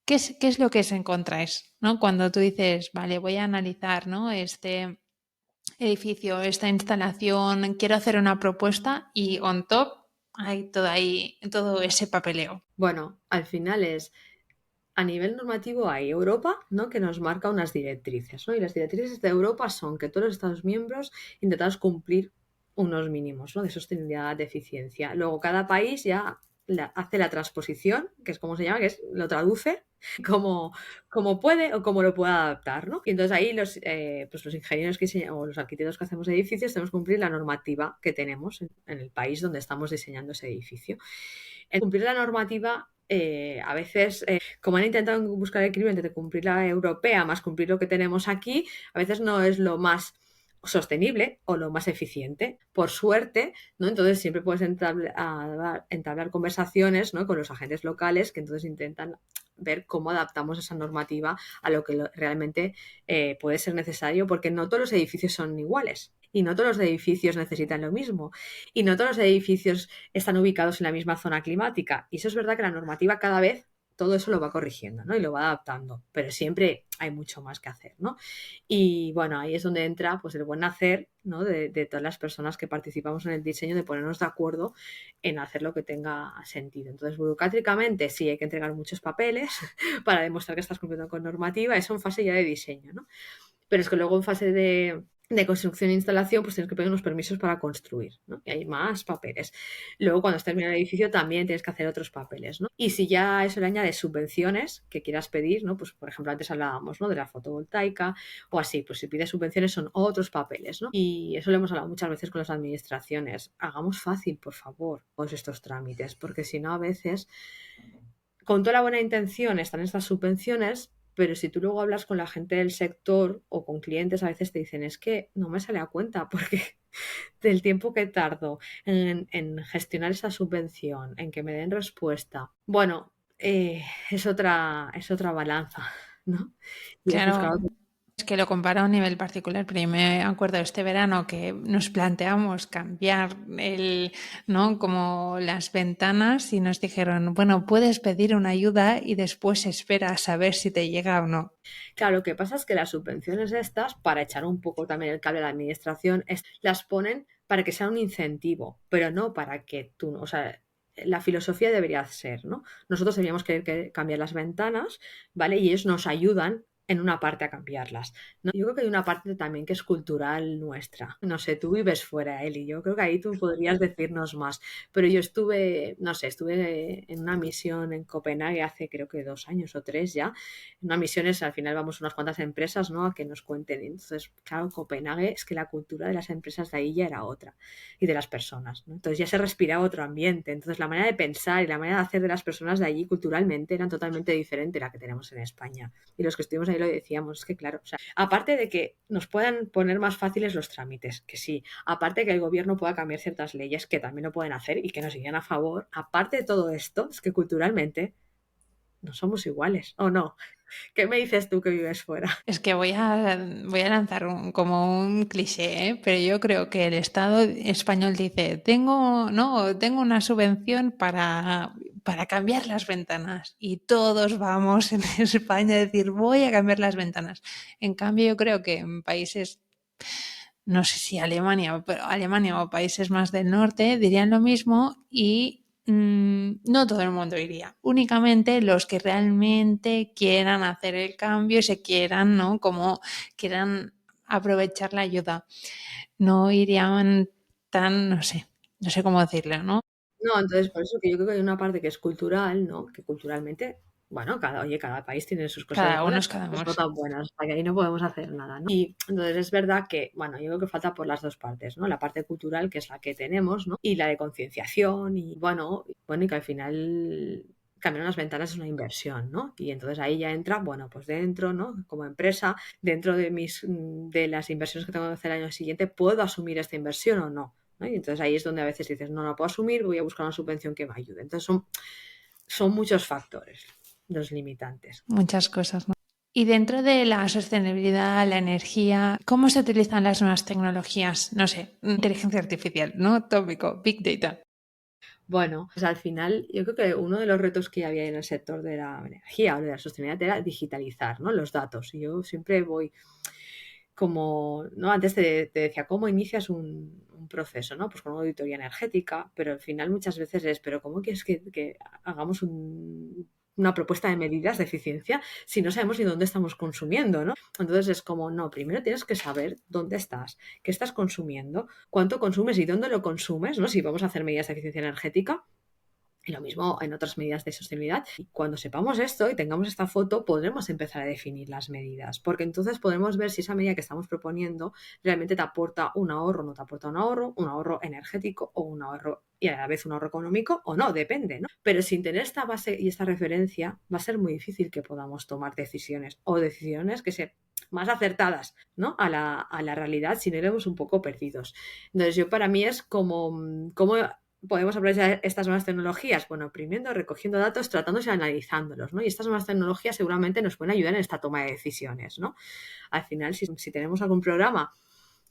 Qué es lo que os encontráis, ¿no? Cuando tú dices, vale, voy a analizar, ¿no? Este edificio, esta instalación, quiero hacer una propuesta y on top hay todo ese papeleo. Bueno, al final es, a nivel normativo hay Europa, ¿no? Que nos marca unas directrices, ¿no? Y las directrices de Europa son que todos los Estados miembros intentamos cumplir unos mínimos, ¿no? De sostenibilidad, de eficiencia. Luego cada país ya hace la transposición, que es como se llama, que es lo traduce como, como puede o como lo puede adaptar, ¿no? Y entonces ahí pues los ingenieros que diseñan, o los arquitectos que hacemos edificios tenemos que cumplir la normativa que tenemos en el país donde estamos diseñando ese edificio. El cumplir la normativa a veces, como han intentado buscar el equilibrio entre cumplir la europea más cumplir lo que tenemos aquí, a veces no es lo más sostenible o lo más eficiente. Por suerte, ¿no? Entonces siempre puedes entablar conversaciones, ¿no? Con los agentes locales que entonces intentan ver cómo adaptamos esa normativa a lo que realmente puede ser necesario, porque no todos los edificios son iguales y no todos los edificios necesitan lo mismo y no todos los edificios están ubicados en la misma zona climática. Y eso es verdad que la normativa cada vez todo eso lo va corrigiendo, ¿no? Y lo va adaptando, pero siempre hay mucho más que hacer, ¿no? Y bueno, ahí es donde entra pues el buen hacer, ¿no? De todas las personas que participamos en el diseño, de ponernos de acuerdo en hacer lo que tenga sentido. Entonces, burocráticamente sí hay que entregar muchos papeles para demostrar que estás cumpliendo con normativa, eso en fase ya de diseño, ¿no? Pero es que luego en fase de construcción e instalación, pues tienes que pedir unos permisos para construir, ¿no? Y hay más papeles. Luego, cuando has terminado el edificio, también tienes que hacer otros papeles, ¿no? Y si ya a eso le añades subvenciones que quieras pedir, ¿no? Pues, por ejemplo, antes hablábamos, ¿no? De la fotovoltaica o así, pues si pides subvenciones son otros papeles, ¿no? Y eso lo hemos hablado muchas veces con las administraciones. Hagamos fácil, por favor, todos estos trámites, porque si no, a veces, con toda la buena intención, están estas subvenciones, pero si tú luego hablas con la gente del sector o con clientes, a veces te dicen, es que no me sale a cuenta porque del tiempo que tardo en gestionar esa subvención, en que me den respuesta. Bueno, es otra balanza, ¿no? Y es buscar Claro, es que lo comparo a un nivel particular, pero yo me acuerdo este verano que nos planteamos cambiar ¿no? Como las ventanas y nos dijeron, bueno, puedes pedir una ayuda y después esperas a ver si te llega o no. Claro, lo que pasa es que las subvenciones estas, para echar un poco también el cable a la administración, las ponen para que sea un incentivo, pero no para que tú, o sea, la filosofía debería ser, ¿no? Nosotros deberíamos querer cambiar las ventanas, ¿vale? Y ellos nos ayudan en una parte a cambiarlas, ¿no? Yo creo que hay una parte también que es cultural nuestra. No sé, tú vives fuera, Eli, yo creo que ahí tú podrías decirnos más, pero yo estuve, no sé, estuve en una misión en Copenhague hace creo que 2 años o 3 ya. En una misión es, al final vamos unas cuantas empresas, ¿no? A que nos cuenten. Entonces, claro, Copenhague es que la cultura de las empresas de ahí ya era otra y de las personas, ¿no? Entonces ya se respiraba otro ambiente. Entonces la manera de pensar y la manera de hacer de las personas de allí culturalmente eran totalmente diferente a la que tenemos en España. Y los que estuvimos ahí lo decíamos, es que claro, o sea, aparte de que nos puedan poner más fáciles los trámites, que sí, aparte de que el gobierno pueda cambiar ciertas leyes que también lo pueden hacer y que nos irían a favor, aparte de todo esto, es que culturalmente no somos iguales, ¿o no? ¿Qué me dices tú que vives fuera? Es que voy a lanzar como un cliché, ¿eh? Pero yo creo que el Estado español dice, tengo una subvención para cambiar las ventanas. Y todos vamos en España a decir, voy a cambiar las ventanas. En cambio, yo creo que en países, no sé si Alemania, pero Alemania o países más del norte dirían lo mismo y no todo el mundo iría. Únicamente los que realmente quieran hacer el cambio y se quieran, ¿no? Como quieran aprovechar la ayuda. No irían tan, no sé cómo decirlo, ¿no? No, entonces por eso que yo creo que hay una parte que es cultural, ¿no? Que culturalmente, bueno, cada país tiene sus cosas Cada uno buenas es cada y uno. no tan buenas, o sea, que ahí no podemos hacer nada, ¿no? Y entonces es verdad que, bueno, yo creo que falta por las dos partes, ¿no? La parte cultural, que es la que tenemos, ¿no? Y la de concienciación y, y que al final cambiar unas ventanas es una inversión, ¿no? Y entonces ahí ya entra, bueno, pues dentro, ¿no? Como empresa, dentro de las inversiones que tengo que hacer el año siguiente, ¿puedo asumir esta inversión o no? ¿No? Y entonces ahí es donde a veces dices, no, no puedo asumir, voy a buscar una subvención que me ayude. Entonces son muchos factores los limitantes. Muchas cosas, ¿no? Y dentro de la sostenibilidad, la energía, ¿cómo se utilizan las nuevas tecnologías? No sé, inteligencia artificial, ¿no? Tópico, Big Data. Bueno, pues al final yo creo que uno de los retos que había en el sector de la energía o de la sostenibilidad era digitalizar, ¿no? Los datos. Y yo siempre voy como, ¿no? Antes te decía, ¿cómo inicias un proceso, ¿no? Pues con una auditoría energética, pero al final muchas veces es, pero ¿cómo quieres que hagamos una propuesta de medidas de eficiencia si no sabemos ni dónde estamos consumiendo, ¿no? Entonces es como, no, primero tienes que saber dónde estás, qué estás consumiendo, cuánto consumes y dónde lo consumes, ¿no? Si vamos a hacer medidas de eficiencia energética, y lo mismo en otras medidas de sostenibilidad. Y cuando sepamos esto y tengamos esta foto, podremos empezar a definir las medidas, porque entonces podremos ver si esa medida que estamos proponiendo realmente te aporta un ahorro, no te aporta un ahorro energético o un ahorro y a la vez un ahorro económico o no, depende, ¿no? Pero sin tener esta base y esta referencia va a ser muy difícil que podamos tomar decisiones o decisiones que sean más acertadas, ¿no? A la realidad si no iremos un poco perdidos. Entonces yo para mí es como podemos aprovechar estas nuevas tecnologías? Bueno, primero recogiendo datos, tratándose y analizándolos, ¿no? Y estas nuevas tecnologías seguramente nos pueden ayudar en esta toma de decisiones, ¿no? Al final, si tenemos algún programa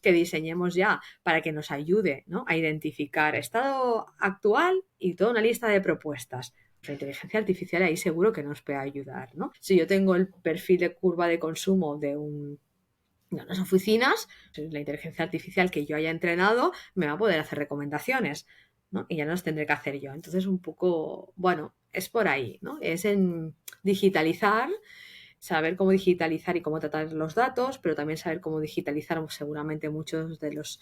que diseñemos ya para que nos ayude, ¿no? A identificar estado actual y toda una lista de propuestas. La inteligencia artificial ahí seguro que nos puede ayudar, ¿no? Si yo tengo el perfil de curva de consumo de unas oficinas, la inteligencia artificial que yo haya entrenado me va a poder hacer recomendaciones, ¿no? Y ya no las tendré que hacer yo. Entonces, un poco, bueno, es por ahí, ¿no? Es en digitalizar, saber cómo digitalizar y cómo tratar los datos, pero también saber cómo digitalizar seguramente muchos de los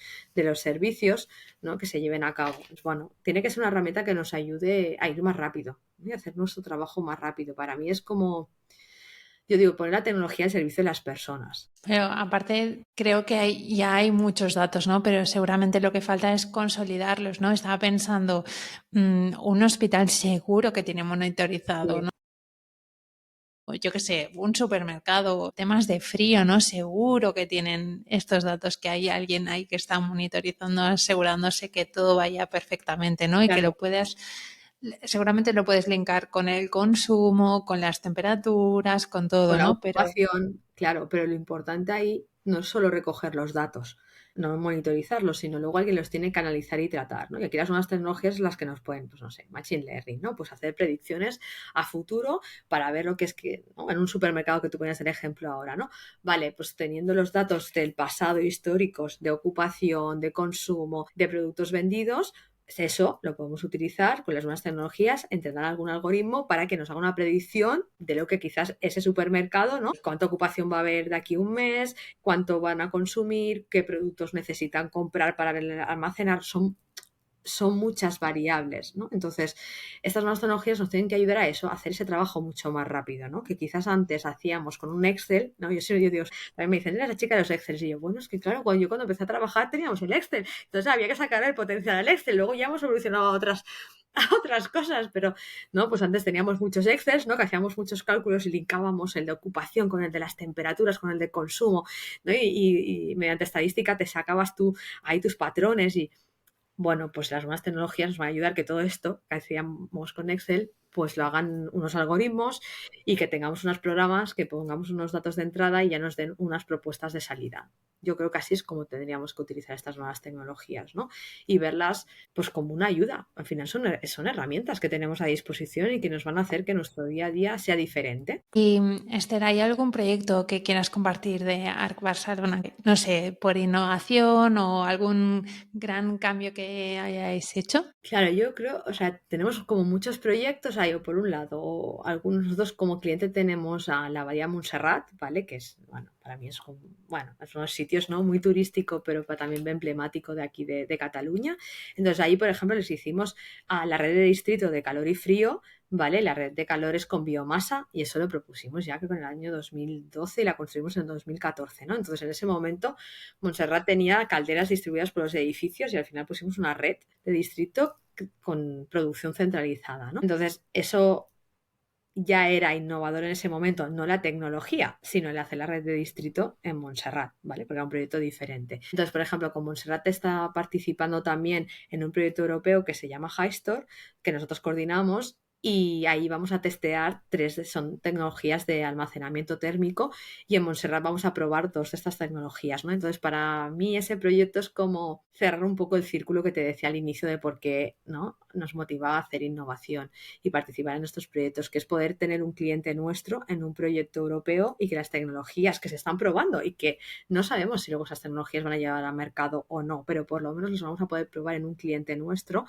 servicios, ¿no? Que se lleven a cabo. Pues bueno, tiene que ser una herramienta que nos ayude a ir más rápido, ¿no? Y hacer nuestro trabajo más rápido. Para mí es como, yo digo, poner la tecnología al servicio de las personas. Pero aparte, creo que ya hay muchos datos, ¿no? Pero seguramente lo que falta es consolidarlos, ¿no? Estaba pensando, un hospital seguro que tiene monitorizado, Sí. ¿no? Yo qué sé, un supermercado, temas de frío, ¿no? Seguro que tienen estos datos, que hay alguien ahí que está monitorizando, asegurándose que todo vaya perfectamente, ¿no? Y que Claro, seguramente lo puedes linkar con el consumo, con las temperaturas, con con todo, la ¿no? Pero ocupación, claro, pero lo importante ahí no es solo recoger los datos, no monitorizarlos, sino luego alguien los tiene que analizar y tratar, ¿no? Y aquí las nuevas tecnologías las que nos pueden, pues no sé, machine learning, ¿no? Pues hacer predicciones a futuro para ver lo que es que, ¿no? En un supermercado que tú ponías el ejemplo ahora, ¿no? Vale, pues teniendo los datos del pasado históricos de ocupación, de consumo, de productos vendidos, eso lo podemos utilizar con las nuevas tecnologías, entrenar algún algoritmo para que nos haga una predicción de lo que quizás ese supermercado, ¿no? Cuánta ocupación va a haber de aquí a un mes, cuánto van a consumir, qué productos necesitan comprar para almacenar. Son muchas variables, ¿no? Entonces, estas nuevas tecnologías nos tienen que ayudar a eso, a hacer ese trabajo mucho más rápido, ¿no? Que quizás antes hacíamos con un Excel, ¿no? Yo siempre digo, también me dicen, eres la chica de los Excel. Y yo, bueno, es que claro, cuando empecé a trabajar teníamos el Excel. Entonces había que sacar el potencial del Excel. Luego ya hemos evolucionado a otras cosas, pero no, pues antes teníamos muchos Excels, ¿no? Que hacíamos muchos cálculos y linkábamos el de ocupación con el de las temperaturas, con el de consumo, ¿no? Y mediante estadística te sacabas tú ahí tus patrones y bueno, pues las nuevas tecnologías nos van a ayudar que todo esto que hacíamos con Excel, pues lo hagan unos algoritmos y que tengamos unos programas que pongamos unos datos de entrada y ya nos den unas propuestas de salida. Yo creo que así es como tendríamos que utilizar estas nuevas tecnologías, ¿no? Y verlas pues como una ayuda. Al final son herramientas que tenemos a disposición y que nos van a hacer que nuestro día a día sea diferente. Y Esther, ¿hay algún proyecto que quieras compartir de Arc Barcelona? No sé, por innovación o algún gran cambio que hayáis hecho. Claro, yo creo, o sea, tenemos como muchos proyectos ahí, o por un lado, algunos nosotros como cliente tenemos a la Bahía Montserrat, ¿vale? Que es, bueno, para mí es como, bueno, es unos sitios, ¿no? Muy turístico, pero también emblemático de aquí de Cataluña. Entonces ahí, por ejemplo, les hicimos a la red de distrito de calor y frío, ¿vale? La red de calores con biomasa, y eso lo propusimos ya creo que en el año 2012 y la construimos en 2014, ¿no? Entonces en ese momento Montserrat tenía calderas distribuidas por los edificios y al final pusimos una red de distrito con producción centralizada, ¿no? Entonces, eso ya era innovador en ese momento, no la tecnología, sino el hacer la red de distrito en Montserrat, ¿vale? Porque era un proyecto diferente. Entonces, por ejemplo, con Montserrat está participando también en un proyecto europeo que se llama HiStore, que nosotros coordinamos y ahí vamos a testear son tecnologías de almacenamiento térmico y en Montserrat vamos a probar dos de estas tecnologías, ¿no? Entonces, para mí ese proyecto es como cerrar un poco el círculo que te decía al inicio de por qué, ¿no? Nos motivaba a hacer innovación y participar en estos proyectos, que es poder tener un cliente nuestro en un proyecto europeo y que las tecnologías que se están probando y que no sabemos si luego esas tecnologías van a llegar al mercado o no, pero por lo menos los vamos a poder probar en un cliente nuestro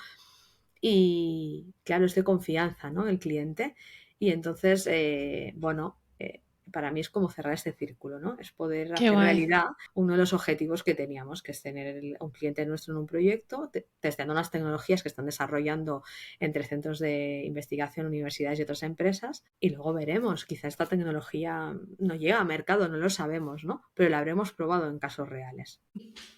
y claro, es de confianza, ¿no? El cliente. Y entonces, bueno, para mí es como cerrar este círculo, ¿no? Es poder Qué hacer guay. realidad uno de los objetivos que teníamos, que es tener un cliente nuestro en un proyecto, testeando las tecnologías que están desarrollando entre centros de investigación, universidades y otras empresas, y luego veremos, quizá esta tecnología no llega a mercado, no lo sabemos, ¿no? Pero la habremos probado en casos reales.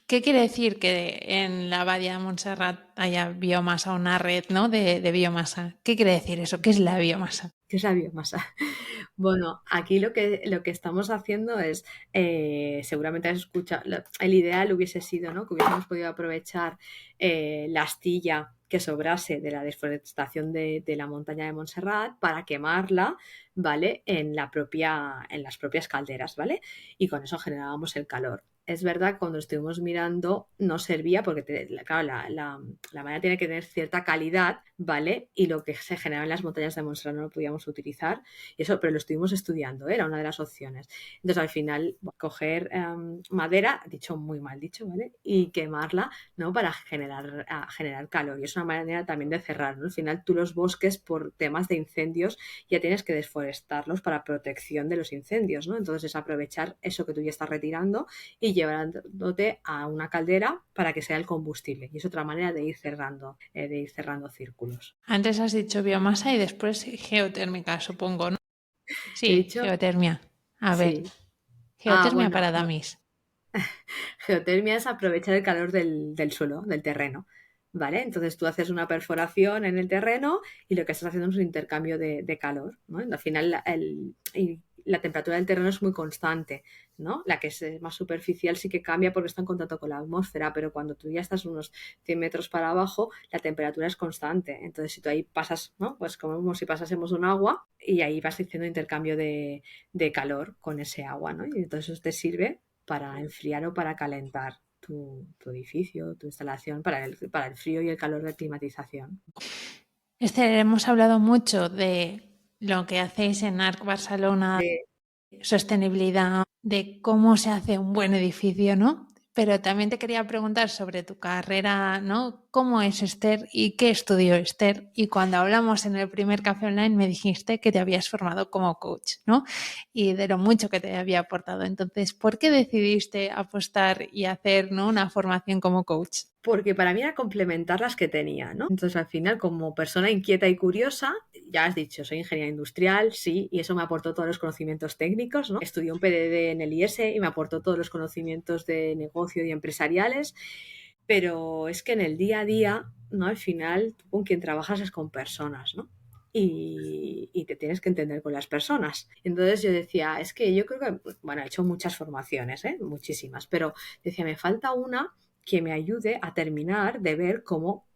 ¿Qué quiere decir que en la Bahía de Montserrat haya biomasa, una red, ¿no? de biomasa? ¿Qué quiere decir eso? ¿Qué es la biomasa? ¿Qué es la biomasa? Bueno, aquí lo que estamos haciendo es, seguramente has escuchado, el ideal hubiese sido, ¿no? Que hubiésemos podido aprovechar la astilla que sobrase de la desforestación de la montaña de Montserrat para quemarla, ¿vale? En las propias calderas, ¿vale? Y con eso generábamos el calor. Es verdad que cuando estuvimos mirando no servía porque, claro, la madera tiene que tener cierta calidad, ¿vale? Y lo que se generaba en las montañas de Montserrat no lo podíamos utilizar. Y eso, pero lo estuvimos estudiando, era una de las opciones. Entonces, al final, coger madera, dicho muy mal dicho, ¿vale? Y quemarla, ¿no? Para generar calor. Y es una manera también de cerrar, ¿no? Al final, tú los bosques, por temas de incendios, ya tienes que desforestarlos para protección de los incendios, ¿no? Entonces, es aprovechar eso que tú ya estás retirando y llevándote a una caldera para que sea el combustible. Y es otra manera de ir cerrando círculos. Antes has dicho biomasa y después geotérmica, supongo, ¿no? He Sí, dicho, geotermia. A ver, sí. geotermia Bueno, para damis. geotermia es aprovechar el calor del suelo, del terreno, ¿vale? Entonces tú haces una perforación en el terreno y lo que estás haciendo es un intercambio de calor, ¿no? Al final y la temperatura del terreno es muy constante, ¿no? La que es más superficial sí que cambia porque está en contacto con la atmósfera, pero cuando tú ya estás unos 100 metros para abajo, la temperatura es constante. Entonces si tú ahí pasas, ¿no? Pues como si pasásemos un agua y ahí vas haciendo intercambio de calor con ese agua, ¿no? Y entonces eso te sirve para enfriar o para calentar tu edificio, tu instalación, para el frío y el calor de climatización. Hemos hablado mucho de lo que hacéis en Arc Barcelona, Sí. sostenibilidad, de cómo se hace un buen edificio, ¿no? Pero también te quería preguntar sobre tu carrera, ¿no? cómo es Esther y qué estudió Esther. Y cuando hablamos en el primer café online me dijiste que te habías formado como coach, ¿no? Y de lo mucho que te había aportado. Entonces, ¿por qué decidiste apostar y hacer, ¿no?, una formación como coach? Porque para mí era complementar las que tenía, ¿no? Entonces, al final, como persona inquieta y curiosa, ya has dicho, soy ingeniera industrial, sí, y eso me aportó todos los conocimientos técnicos, ¿no? Estudié un PDD en el IES y me aportó todos los conocimientos de negocio y empresariales, pero es que en el día a día, ¿no? Al final, tú con quien trabajas es con personas, ¿no? Y te tienes que entender con las personas. Entonces yo decía, es que yo creo que, bueno, he hecho muchas formaciones, ¿eh? Muchísimas, pero decía, me falta una que me ayude a terminar de ver cómo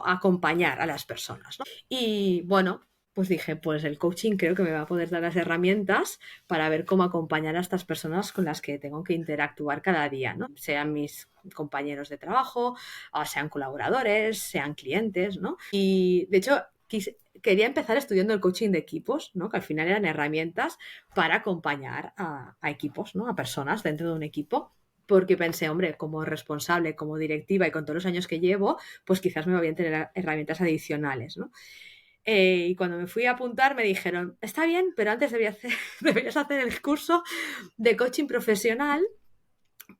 acompañar a las personas, ¿no? Y bueno, pues dije, pues el coaching creo que me va a poder dar las herramientas para ver cómo acompañar a estas personas con las que tengo que interactuar cada día, ¿no? Sean mis compañeros de trabajo, o sean colaboradores, sean clientes, ¿no? Y de hecho, quería empezar estudiando el coaching de equipos, ¿no? Que al final eran herramientas para acompañar a equipos, ¿no? A personas dentro de un equipo, porque pensé, hombre, como responsable, como directiva y con todos los años que llevo, pues quizás me va bien tener herramientas adicionales, ¿no? Y cuando me fui a apuntar me dijeron, está bien, pero antes deberías hacer el curso de coaching profesional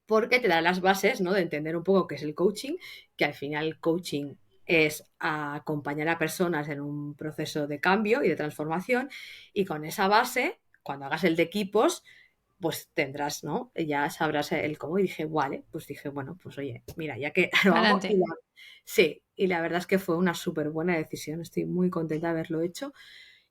porque te da las bases, ¿no?, de entender un poco qué es el coaching, que al final el coaching es acompañar a personas en un proceso de cambio y de transformación, y con esa base, cuando hagas el de equipos, pues tendrás, ¿no? Ya sabrás el cómo. Y dije, vale, pues dije, bueno, pues oye, mira, ya que lo hago. Adelante. Sí, y la verdad es que fue una súper buena decisión. Estoy muy contenta de haberlo hecho.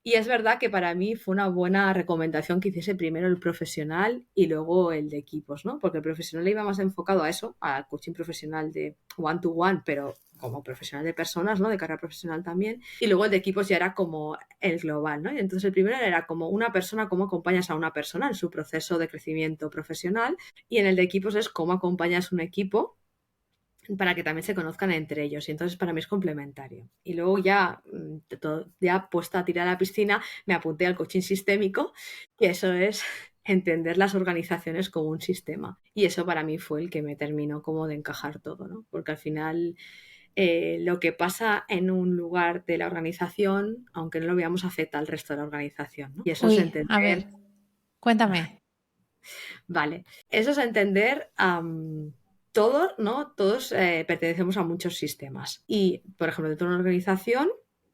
Y es verdad que para mí fue una buena recomendación que hiciese primero el profesional y luego el de equipos, ¿no? Porque el profesional iba más enfocado a eso, al coaching profesional de one-to-one, pero como profesional de personas, ¿no? De carrera profesional también. Y luego el de equipos ya era como el global, ¿no? Y entonces el primero era como una persona, cómo acompañas a una persona en su proceso de crecimiento profesional. Y en el de equipos es cómo acompañas un equipo para que también se conozcan entre ellos, y entonces para mí es complementario. Y luego ya puesta a tirar a la piscina, me apunté al coaching sistémico, y eso es entender las organizaciones como un sistema. Y eso para mí fue el que me terminó como de encajar todo, ¿no? Porque al final lo que pasa en un lugar de la organización, aunque no lo veamos, afecta al resto de la organización, ¿no? Y eso es Uy, a ver, entender, cuéntame. vale, eso es entender todos, ¿no? Todos pertenecemos a muchos sistemas. Y, por ejemplo, dentro de una organización,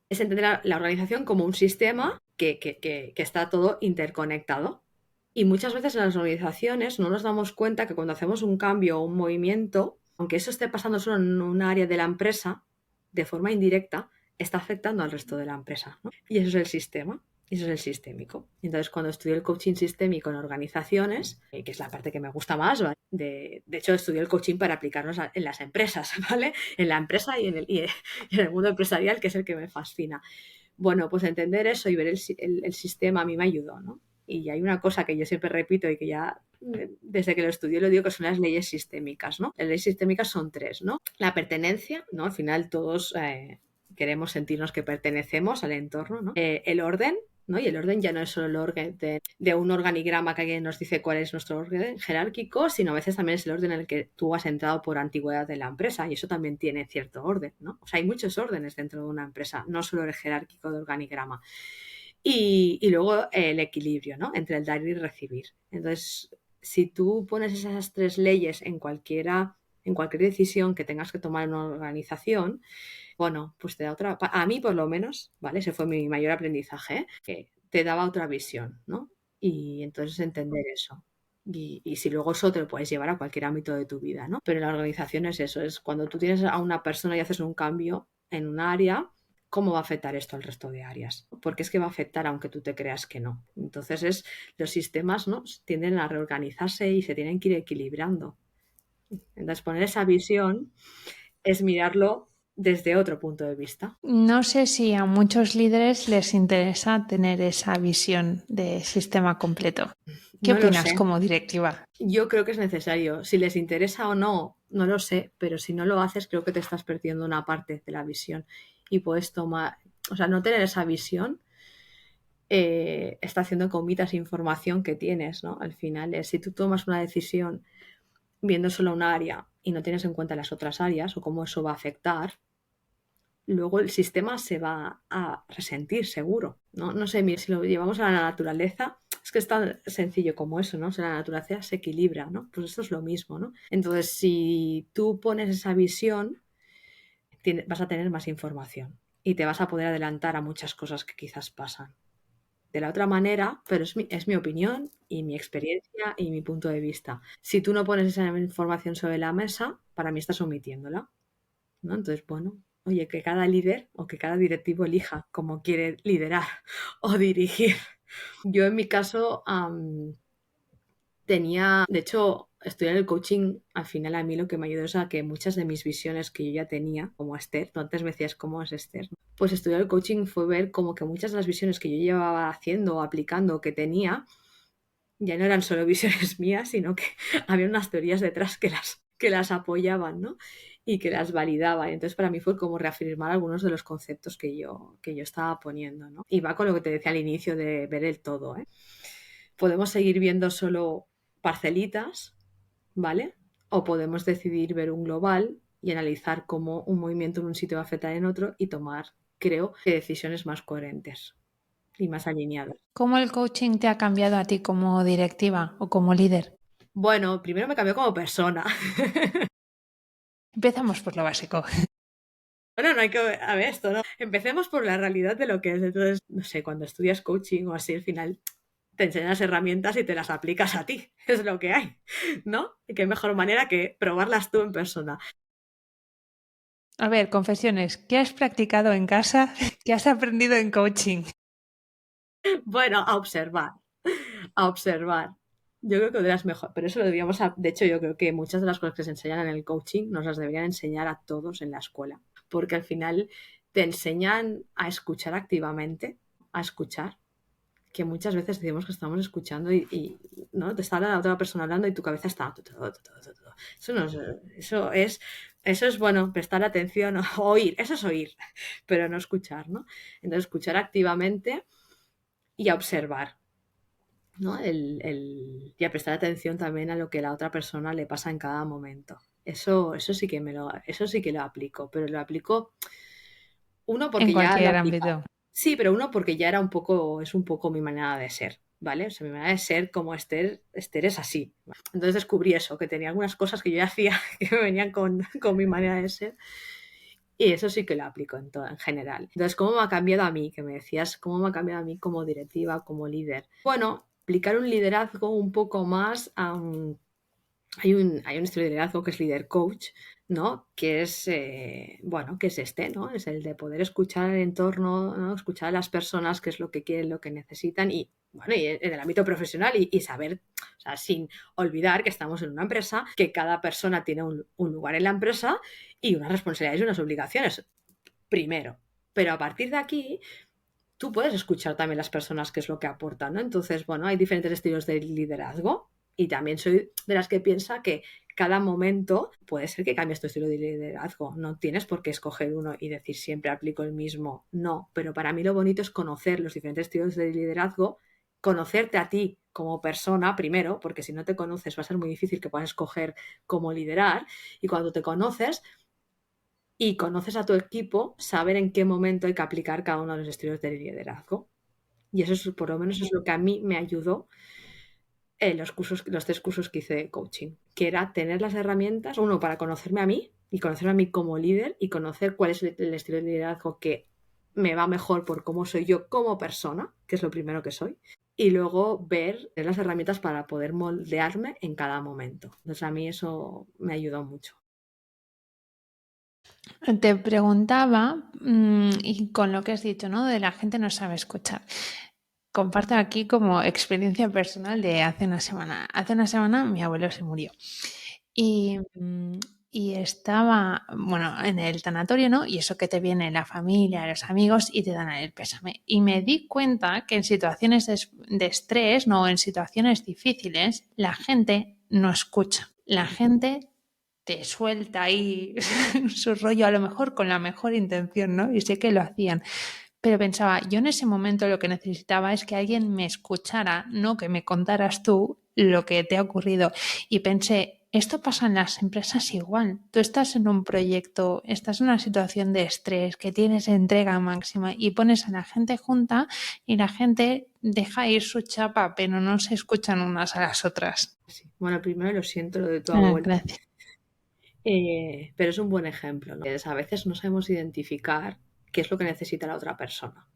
es entender a la organización como un sistema que está todo interconectado. Y muchas veces en las organizaciones no nos damos cuenta que cuando hacemos un cambio o un movimiento, aunque eso esté pasando solo en un área de la empresa, de forma indirecta, está afectando al resto de la empresa, ¿no? Y eso es el sistema. Y eso es el sistémico. Entonces, cuando estudié el coaching sistémico en organizaciones, que es la parte que me gusta más, ¿vale? De hecho, estudié el coaching para aplicarnos en las empresas, ¿vale? En la empresa y en el mundo empresarial, que es el que me fascina. Bueno, pues entender eso y ver el sistema a mí me ayudó, ¿no? Y hay una cosa que yo siempre repito y que ya desde que lo estudié lo digo, que son las leyes sistémicas, ¿no? Las leyes sistémicas son tres, ¿no? La pertenencia, ¿no? Al final todos queremos sentirnos que pertenecemos al entorno, ¿no? El orden, ¿no? Y el orden ya no es solo el orden de un organigrama que alguien nos dice cuál es nuestro orden jerárquico, sino a veces también es el orden en el que tú has entrado por antigüedad de la empresa, y eso también tiene cierto orden, ¿no? O sea, hay muchos órdenes dentro de una empresa, no solo el jerárquico de organigrama. Y luego el equilibrio, ¿no? Entre el dar y recibir. Entonces, si tú pones esas tres leyes en cualquier decisión que tengas que tomar en una organización, bueno, pues te da otra, a mí por lo menos, ¿vale? Ese fue mi mayor aprendizaje, ¿eh? Que te daba otra visión, ¿no? Y entonces entender eso. Y si luego eso te lo puedes llevar a cualquier ámbito de tu vida, ¿no? Pero en la organización es eso, es cuando tú tienes a una persona y haces un cambio en un área, ¿cómo va a afectar esto al resto de áreas? Porque es que va a afectar aunque tú te creas que no. Entonces los sistemas, ¿no?, tienden a reorganizarse y se tienen que ir equilibrando. Entonces poner esa visión es mirarlo desde otro punto de vista. No sé si a muchos líderes les interesa tener esa visión de sistema completo. ¿Qué No lo opinas sé. como directiva? Yo creo que es necesario. Si les interesa o no, no lo sé, pero si no lo haces, creo que te estás perdiendo una parte de la visión y puedes tomar, o sea, no tener esa visión está haciendo comitas información que tienes, ¿no? Al final, si tú tomas una decisión viendo solo una área y no tienes en cuenta las otras áreas o cómo eso va a afectar, luego el sistema se va a resentir seguro, ¿no? No sé, mira, si lo llevamos a la naturaleza, es que es tan sencillo como eso, ¿no? O sea, la naturaleza se equilibra, ¿no? Pues esto es lo mismo, ¿no? Entonces, si tú pones esa visión, vas a tener más información y te vas a poder adelantar a muchas cosas que quizás pasan. De la otra manera, pero es mi opinión y mi experiencia y mi punto de vista. Si tú no pones esa información sobre la mesa, para mí estás omitiéndola, ¿no? Entonces, bueno, oye, que cada líder o que cada directivo elija cómo quiere liderar o dirigir. Yo en mi caso de hecho, estudiar el coaching al final a mí lo que me ayudó es a que muchas de mis visiones que yo ya tenía, como Esther, tú antes me decías cómo es Esther, pues estudiar el coaching fue ver como que muchas de las visiones que yo llevaba haciendo o aplicando que tenía, ya no eran solo visiones mías, sino que había unas teorías detrás que las apoyaban, ¿no? Y que las validaban. Entonces, para mí fue como reafirmar algunos de los conceptos que yo estaba poniendo, ¿no? Y va con lo que te decía al inicio de ver el todo, ¿eh? Podemos seguir viendo solo parcelitas, ¿vale? O podemos decidir ver un global y analizar cómo un movimiento en un sitio va a afectar en otro y tomar, creo, que decisiones más coherentes y más alineadas. ¿Cómo el coaching te ha cambiado a ti como directiva o como líder? Bueno, primero me cambió como persona. Empezamos por lo básico. Bueno, no hay que a ver esto, ¿no? Empecemos por la realidad de lo que es. Entonces, no sé, cuando estudias coaching o así, al final te enseñan las herramientas y te las aplicas a ti. Es lo que hay, ¿no? Y qué mejor manera que probarlas tú en persona. A ver, confesiones. ¿Qué has practicado en casa? ¿Qué has aprendido en coaching? Bueno, a observar, a observar. Yo creo que de las mejores, pero eso lo debíamos, de hecho yo creo que muchas de las cosas que se enseñan en el coaching nos las deberían enseñar a todos en la escuela, porque al final te enseñan a escuchar activamente, a escuchar, que muchas veces decimos que estamos escuchando y no te está la otra persona hablando y tu cabeza está todo. Eso no es, eso es bueno, prestar atención, oír, eso es oír, pero no escuchar, ¿no? Entonces escuchar activamente y a observar, ¿no? Y a prestar atención también a lo que la otra persona le pasa en cada momento. Eso sí que lo aplico, pero lo aplico uno En porque ya lo cualquier aplica. ámbito. Sí, pero uno porque ya es un poco mi manera de ser, ¿vale? O sea, mi manera de ser como Esther es así. Entonces descubrí eso, que tenía algunas cosas que yo hacía que me venían con mi manera de ser. Y eso sí que lo aplico en general. Entonces, ¿cómo me ha cambiado a mí? Que me decías, ¿cómo me ha cambiado a mí como directiva, como líder? Bueno, aplicar un liderazgo un poco más hay un estilo de liderazgo que es líder coach, ¿no? Que es, bueno, que es ¿no? Es el de poder escuchar el entorno, ¿no? Escuchar a las personas, qué es lo que quieren, lo que necesitan y, bueno, y en el ámbito profesional y saber, o sea, sin olvidar que estamos en una empresa, que cada persona tiene un lugar en la empresa y unas responsabilidades y unas obligaciones, primero. Pero a partir de aquí, tú puedes escuchar también las personas qué es lo que aportan, ¿no? Entonces, bueno, hay diferentes estilos de liderazgo y también soy de las que piensa que cada momento puede ser que cambies tu estilo de liderazgo. No tienes por qué escoger uno y decir siempre aplico el mismo. No, pero para mí lo bonito es conocer los diferentes estilos de liderazgo, conocerte a ti como persona primero, porque si no te conoces va a ser muy difícil que puedas escoger cómo liderar y cuando te conoces y conoces a tu equipo, saber en qué momento hay que aplicar cada uno de los estilos de liderazgo. Y eso es, por lo menos es lo que a mí me ayudó en los 3 cursos que hice de coaching, que era tener las herramientas, uno, para conocerme a mí y conocerme a mí como líder y conocer cuál es el estilo de liderazgo que me va mejor por cómo soy yo como persona, que es lo primero que soy, y luego ver las herramientas para poder moldearme en cada momento. Entonces a mí eso me ayudó mucho. Te preguntaba, y con lo que has dicho, ¿no? De la gente no sabe escuchar. Comparto aquí como experiencia personal de hace una semana. Hace una semana mi abuelo se murió. Y, y estaba, bueno, en el tanatorio, ¿no? Y eso que te viene la familia, los amigos y te dan el pésame. Y me di cuenta que en situaciones de estrés, no, en situaciones difíciles, la gente no escucha. La gente te suelta ahí su rollo, a lo mejor con la mejor intención, ¿no? Y sé que lo hacían. Pero pensaba, yo en ese momento lo que necesitaba es que alguien me escuchara, no que me contaras tú lo que te ha ocurrido. Y pensé, esto pasa en las empresas igual. Tú estás en un proyecto, estás en una situación de estrés, que tienes entrega máxima y pones a la gente junta y la gente deja ir su chapa, pero no se escuchan unas a las otras. Sí. Bueno, primero lo siento lo de tu Ah, abuelo, gracias. pero es un buen ejemplo, ¿no? A veces no sabemos identificar qué es lo que necesita la otra persona,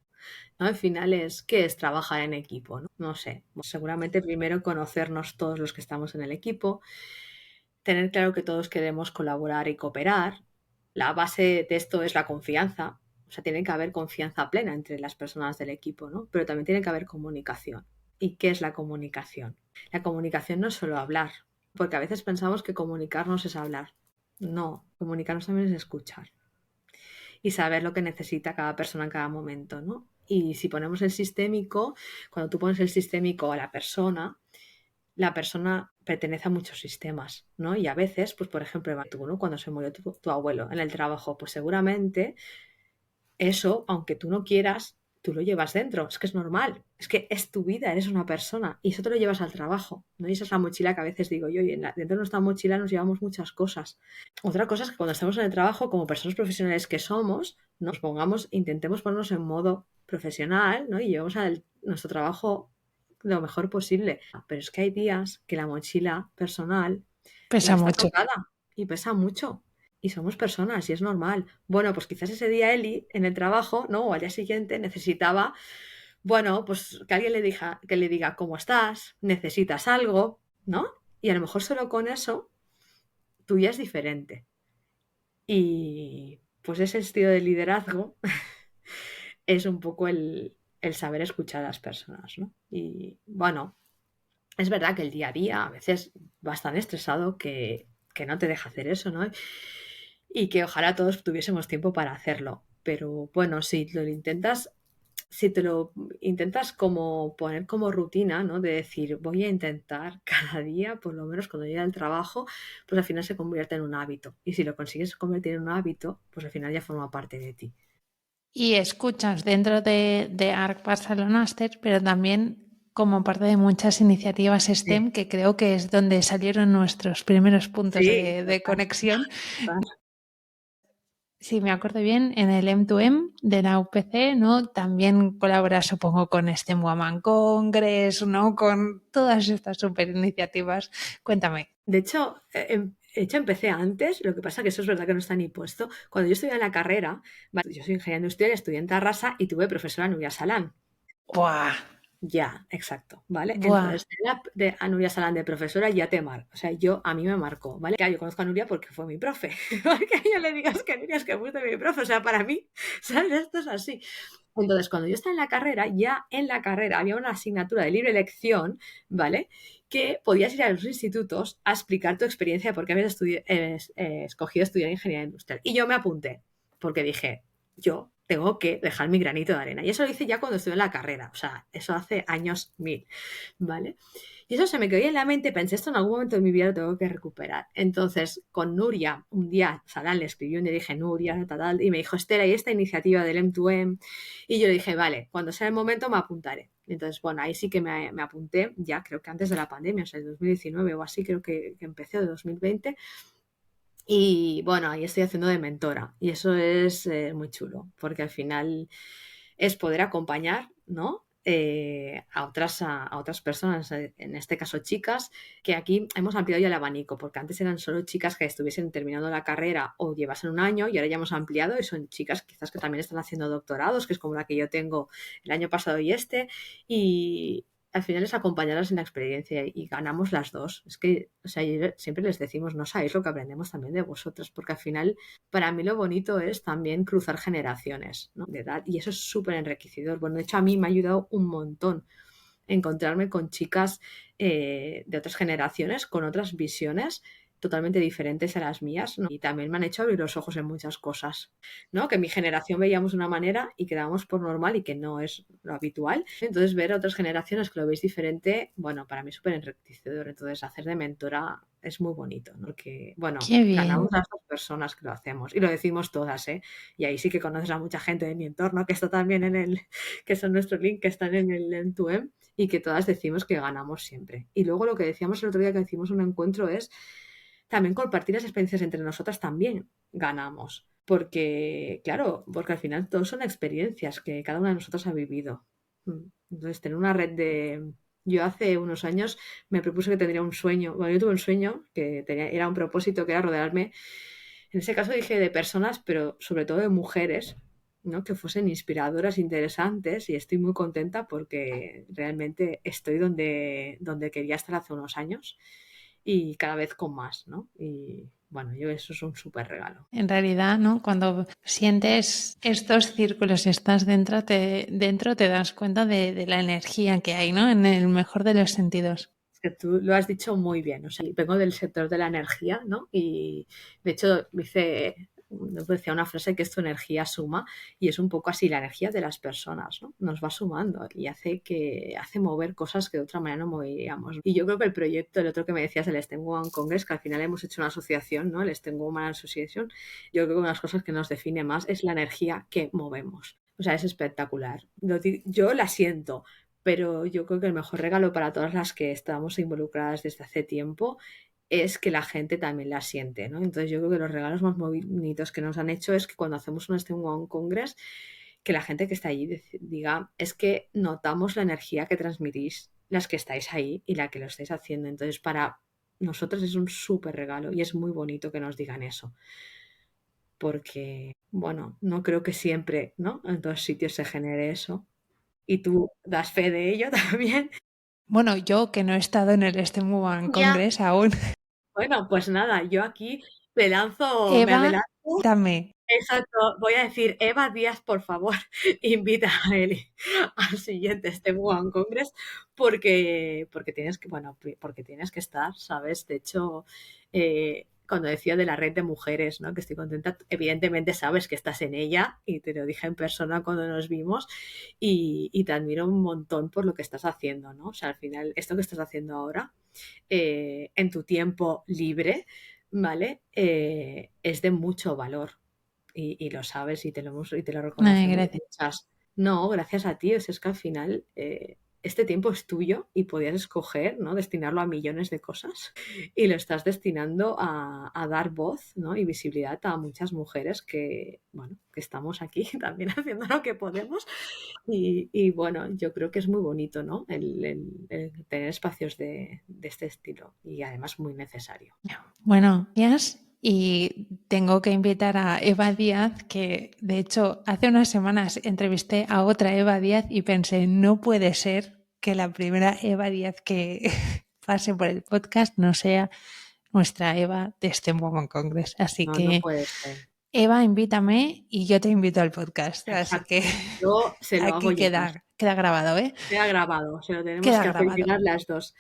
¿no? Al final ¿qué es trabajar en equipo? No sé, seguramente primero conocernos todos los que estamos en el equipo, tener claro que todos queremos colaborar y cooperar. La base de esto es la confianza, o sea, tiene que haber confianza plena entre las personas del equipo, ¿no? Pero también tiene que haber comunicación. ¿Y qué es la comunicación? La comunicación no es solo hablar, porque a veces pensamos que comunicarnos es hablar. No, comunicarnos también es escuchar y saber lo que necesita cada persona en cada momento, ¿no? Y si ponemos el sistémico, cuando tú pones el sistémico a la persona pertenece a muchos sistemas, ¿no? Y a veces, pues por ejemplo, tú, ¿no? Cuando se murió tu abuelo en el trabajo, pues seguramente eso, aunque tú no quieras, tú lo llevas dentro, es que es normal, es que es tu vida, eres una persona y eso te lo llevas al trabajo, ¿no? Y esa es la mochila que a veces digo yo, y dentro de nuestra mochila nos llevamos muchas cosas. Otra cosa es que cuando estamos en el trabajo, como personas profesionales que somos, nos pongamos, intentemos ponernos en modo profesional, ¿no? Y llevamos nuestro trabajo lo mejor posible. Pero es que hay días que la mochila personal Pesa está mucho. tocada y pesa mucho. Y somos personas y es normal. Bueno, pues quizás ese día Eli en el trabajo, ¿no? O al día siguiente necesitaba, bueno, pues que alguien que le diga cómo estás, necesitas algo, ¿no? Y a lo mejor solo con eso tú ya es diferente. Y pues ese estilo de liderazgo es un poco el saber escuchar a las personas, ¿no? Y bueno, es verdad que el día a día a veces vas tan estresado que no te deja hacer eso, ¿no? Y que ojalá todos tuviésemos tiempo para hacerlo. Pero bueno, si te lo intentas como poner como rutina, ¿no? De decir, voy a intentar cada día, por lo menos cuando llegue al trabajo, pues al final se convierte en un hábito. Y si lo consigues convertir en un hábito, pues al final ya forma parte de ti. Y escuchas dentro de ARC Barcelona Master, pero también como parte de muchas iniciativas Sí, STEM, que creo que es donde salieron nuestros primeros puntos sí, de total, conexión. total. Si me acuerdo bien, en el M2M de la UPC, ¿no? También colabora, supongo, con STEM Woman Congress, ¿no? Con todas estas super iniciativas. Cuéntame. De hecho, empecé antes, lo que pasa que eso es verdad que no está ni puesto. Cuando yo estudié en la carrera, vale, yo soy ingeniera industrial, estudié en Tarrasa y tuve profesora Nuria Salán. ¡Buah! Ya, exacto, ¿vale? ¡Buah! Entonces, a Nuria Salán de profesora ya te marca. O sea, a mí me marcó, ¿vale? Claro, yo conozco a Nuria porque fue mi profe. Que a ella le digas que Nuria es que fuiste mi profe. O sea, para mí, ¿sabes? Esto es así. Entonces, cuando yo estaba en la carrera, ya en la carrera había una asignatura de libre elección, ¿vale? Que podías ir a los institutos a explicar tu experiencia porque habías escogido estudiar ingeniería industrial. Y yo me apunté, porque dije, yo tengo que dejar mi granito de arena. Y eso lo hice ya cuando estuve en la carrera, o sea, eso hace años mil, ¿vale? Y eso se me quedó en la mente, pensé, esto en algún momento de mi vida lo tengo que recuperar. Entonces, con Nuria, un día, Salán le escribió y le dije, Nuria, tal, y me dijo, Estela, ¿y esta iniciativa del M2M? Y yo dije, vale, cuando sea el momento me apuntaré. Entonces, bueno, ahí sí que me apunté, ya creo que antes de la pandemia, o sea, el 2019 o así, creo que empecé, o de 2020. Y bueno, ahí estoy haciendo de mentora y eso es muy chulo, porque al final es poder acompañar, ¿no? A otras personas, en este caso chicas, que aquí hemos ampliado ya el abanico, porque antes eran solo chicas que estuviesen terminando la carrera o llevasen un año y ahora ya hemos ampliado y son chicas quizás que también están haciendo doctorados, que es como la que yo tengo el año pasado y y al final es acompañarlas en la experiencia y ganamos las dos. Es que, o sea, siempre les decimos, no sabéis lo que aprendemos también de vosotras, porque al final, para mí lo bonito es también cruzar generaciones, ¿no? De edad y eso es súper enriquecedor. Bueno, de hecho, a mí me ha ayudado un montón encontrarme con chicas de otras generaciones, con otras visiones totalmente diferentes a las mías, ¿no? Y también me han hecho abrir los ojos en muchas cosas, ¿no? Que mi generación veíamos de una manera y que dábamos por normal y que no es lo habitual. Entonces, ver a otras generaciones que lo veis diferente, bueno, para mí es súper enriquecedor. Entonces, hacer de mentora es muy bonito, ¿no? Porque, bueno, ¡Qué bien! ganamos las dos personas que lo hacemos y lo decimos todas, ¿eh? Y ahí sí que conoces a mucha gente de mi entorno que está también que son nuestro link, que están en el M2M y que todas decimos que ganamos siempre. Y luego lo que decíamos el otro día que hicimos un encuentro es también compartir las experiencias entre nosotras también ganamos. Porque, claro, porque al final todos son experiencias que cada una de nosotras ha vivido. Entonces, tener una red de... Yo hace unos años me propuse que tendría un sueño. Bueno, yo tuve un sueño que era un propósito, que era rodearme, en ese caso dije de personas, pero sobre todo de mujeres, ¿no? Que fuesen inspiradoras, interesantes, y estoy muy contenta porque realmente estoy donde quería estar hace unos años y cada vez con más, ¿no? Y bueno, yo eso es un súper regalo. En realidad, ¿no? Cuando sientes estos círculos, estás dentro te das cuenta de la energía que hay, ¿no? En el mejor de los sentidos. Es que tú lo has dicho muy bien, o sea, vengo del sector de la energía, ¿no? Y de hecho decía una frase que es tu energía suma y es un poco así la energía de las personas, ¿no? Nos va sumando y hace mover cosas que de otra manera no moveríamos. Y yo creo que el proyecto, el otro que me decías, el STEM Women Congress, que al final hemos hecho una asociación, ¿no? El STEM Women Association, yo creo que una de las cosas que nos define más es la energía que movemos. O sea, es espectacular. Yo la siento, pero yo creo que el mejor regalo para todas las que estamos involucradas desde hace tiempo es que la gente también la siente, ¿no? Entonces yo creo que los regalos más bonitos que nos han hecho es que cuando hacemos un STEM One Congress, que la gente que está allí diga, es que notamos la energía que transmitís las que estáis ahí y la que lo estáis haciendo. Entonces para nosotros es un súper regalo y es muy bonito que nos digan eso. Porque, bueno, no creo que siempre, ¿no? En todos sitios se genere eso. Y tú das fe de ello también. Bueno, yo que no he estado en el STEM Women Ya, Congress aún. bueno, pues nada, yo aquí me Eva, adelanto. dame. Exacto, voy a decir, Eva Díaz, por favor, invita a Eli al siguiente STEM One Congress porque tienes que, bueno, porque tienes que estar, ¿sabes? De hecho, cuando decía de la red de mujeres, ¿no? Que estoy contenta, evidentemente sabes que estás en ella y te lo dije en persona cuando nos vimos y te admiro un montón por lo que estás haciendo, ¿no? O sea, al final, esto que estás haciendo ahora, en tu tiempo libre, ¿vale? Es de mucho valor y lo sabes y te lo Ay, reconocemos gracias. muchas. No, gracias a ti, es que al final este tiempo es tuyo y podías escoger, ¿no? Destinarlo a millones de cosas y lo estás destinando a dar voz, ¿no? Y visibilidad a muchas mujeres que, bueno, que estamos aquí también haciendo lo que podemos y bueno, yo creo que es muy bonito, ¿no? El tener espacios de este estilo y además muy necesario. Bueno, gracias. Y tengo que invitar a Eva Díaz, que de hecho hace unas semanas entrevisté a otra Eva Díaz y pensé, no puede ser que la primera Eva Díaz que pase por el podcast no sea nuestra Eva de este Woman Congress. Así No, no que, puede ser. Eva, invítame y yo te invito al podcast. Así que Exacto. Yo se lo hago aquí llegar. queda grabado, ¿eh? Queda grabado. Se lo tenemos Queda que hacer grabado. llegar las dos.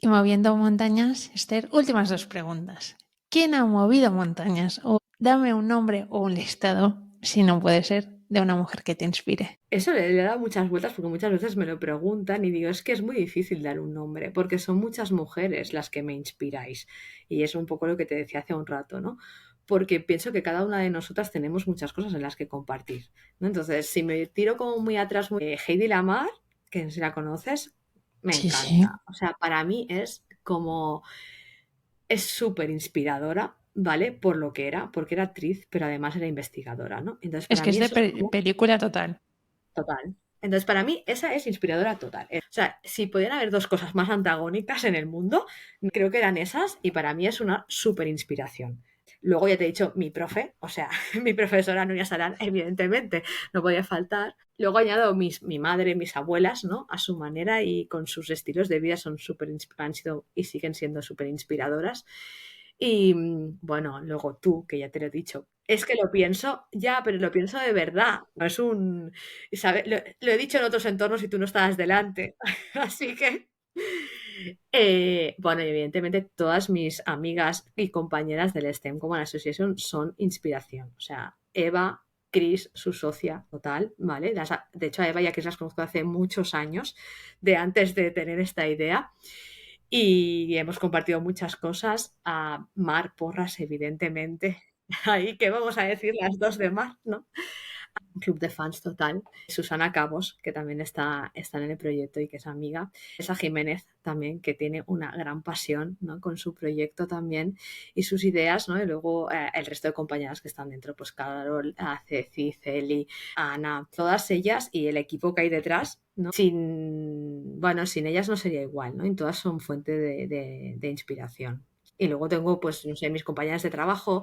Y moviendo montañas, Esther, últimas dos preguntas. ¿Quién ha movido montañas? O dame un nombre o un listado, si no puede ser, de una mujer que te inspire. Eso le he dado muchas vueltas porque muchas veces me lo preguntan y digo, es que es muy difícil dar un nombre porque son muchas mujeres las que me inspiráis. Y es un poco lo que te decía hace un rato, ¿no? Porque pienso que cada una de nosotras tenemos muchas cosas en las que compartir, ¿no? Entonces, si me tiro como muy atrás, Heidi Lamar, que no sé si la conoces, me Sí, sí. encanta. O sea, para mí es súper inspiradora, ¿vale? Por lo que era, porque era actriz, pero además era investigadora, ¿no? Entonces, Es para que mí es de eso es como película total. total. Entonces, para mí, esa es inspiradora total. O sea, si podían haber dos cosas más antagónicas en el mundo, creo que eran esas, y para mí es una súper inspiración. Luego ya te he dicho, mi profe, o sea, mi profesora Nuria Sarán, evidentemente, no podía faltar. Luego añado mi madre, mis abuelas, ¿no? A su manera y con sus estilos de vida han sido y siguen siendo súper inspiradoras. Y bueno, luego tú, que ya te lo he dicho, es que lo pienso, ya, pero lo pienso de verdad, no es un, ¿sabes? Lo he dicho en otros entornos y tú no estabas delante, así que, bueno, evidentemente todas mis amigas y compañeras del STEM Common Association son inspiración, o sea, Eva, Chris, su socia total, ¿vale? De hecho, a Eva y a Chris las conozco hace muchos años, de antes de tener esta idea. Y hemos compartido muchas cosas. A Mar Porras, evidentemente. Ahí, ¿qué vamos a decir las dos de Mar, no? un club de fans total. Susana Cabos, que también está en el proyecto y que es amiga. Esa Jiménez también, que tiene una gran pasión, ¿no? Con su proyecto también y sus ideas, ¿no? Y luego el resto de compañeras que están dentro, pues Carol, Ceci, Celi, Ana, todas ellas y el equipo que hay detrás, ¿no? Sin ellas no sería igual, ¿no? Y todas son fuente de inspiración. Y luego tengo, pues, no sé, mis compañeras de trabajo,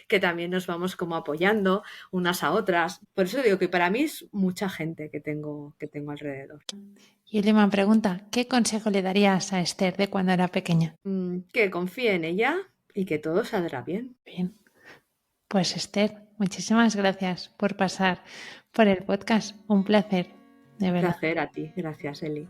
que también nos vamos como apoyando unas a otras. Por eso digo que para mí es mucha gente que tengo alrededor. Y última pregunta, ¿qué consejo le darías a Esther de cuando era pequeña? Que confíe en ella y que todo saldrá bien. Bien, pues Esther, muchísimas gracias por pasar por el podcast. Un placer, de Un verdad. placer a ti. Gracias, Eli.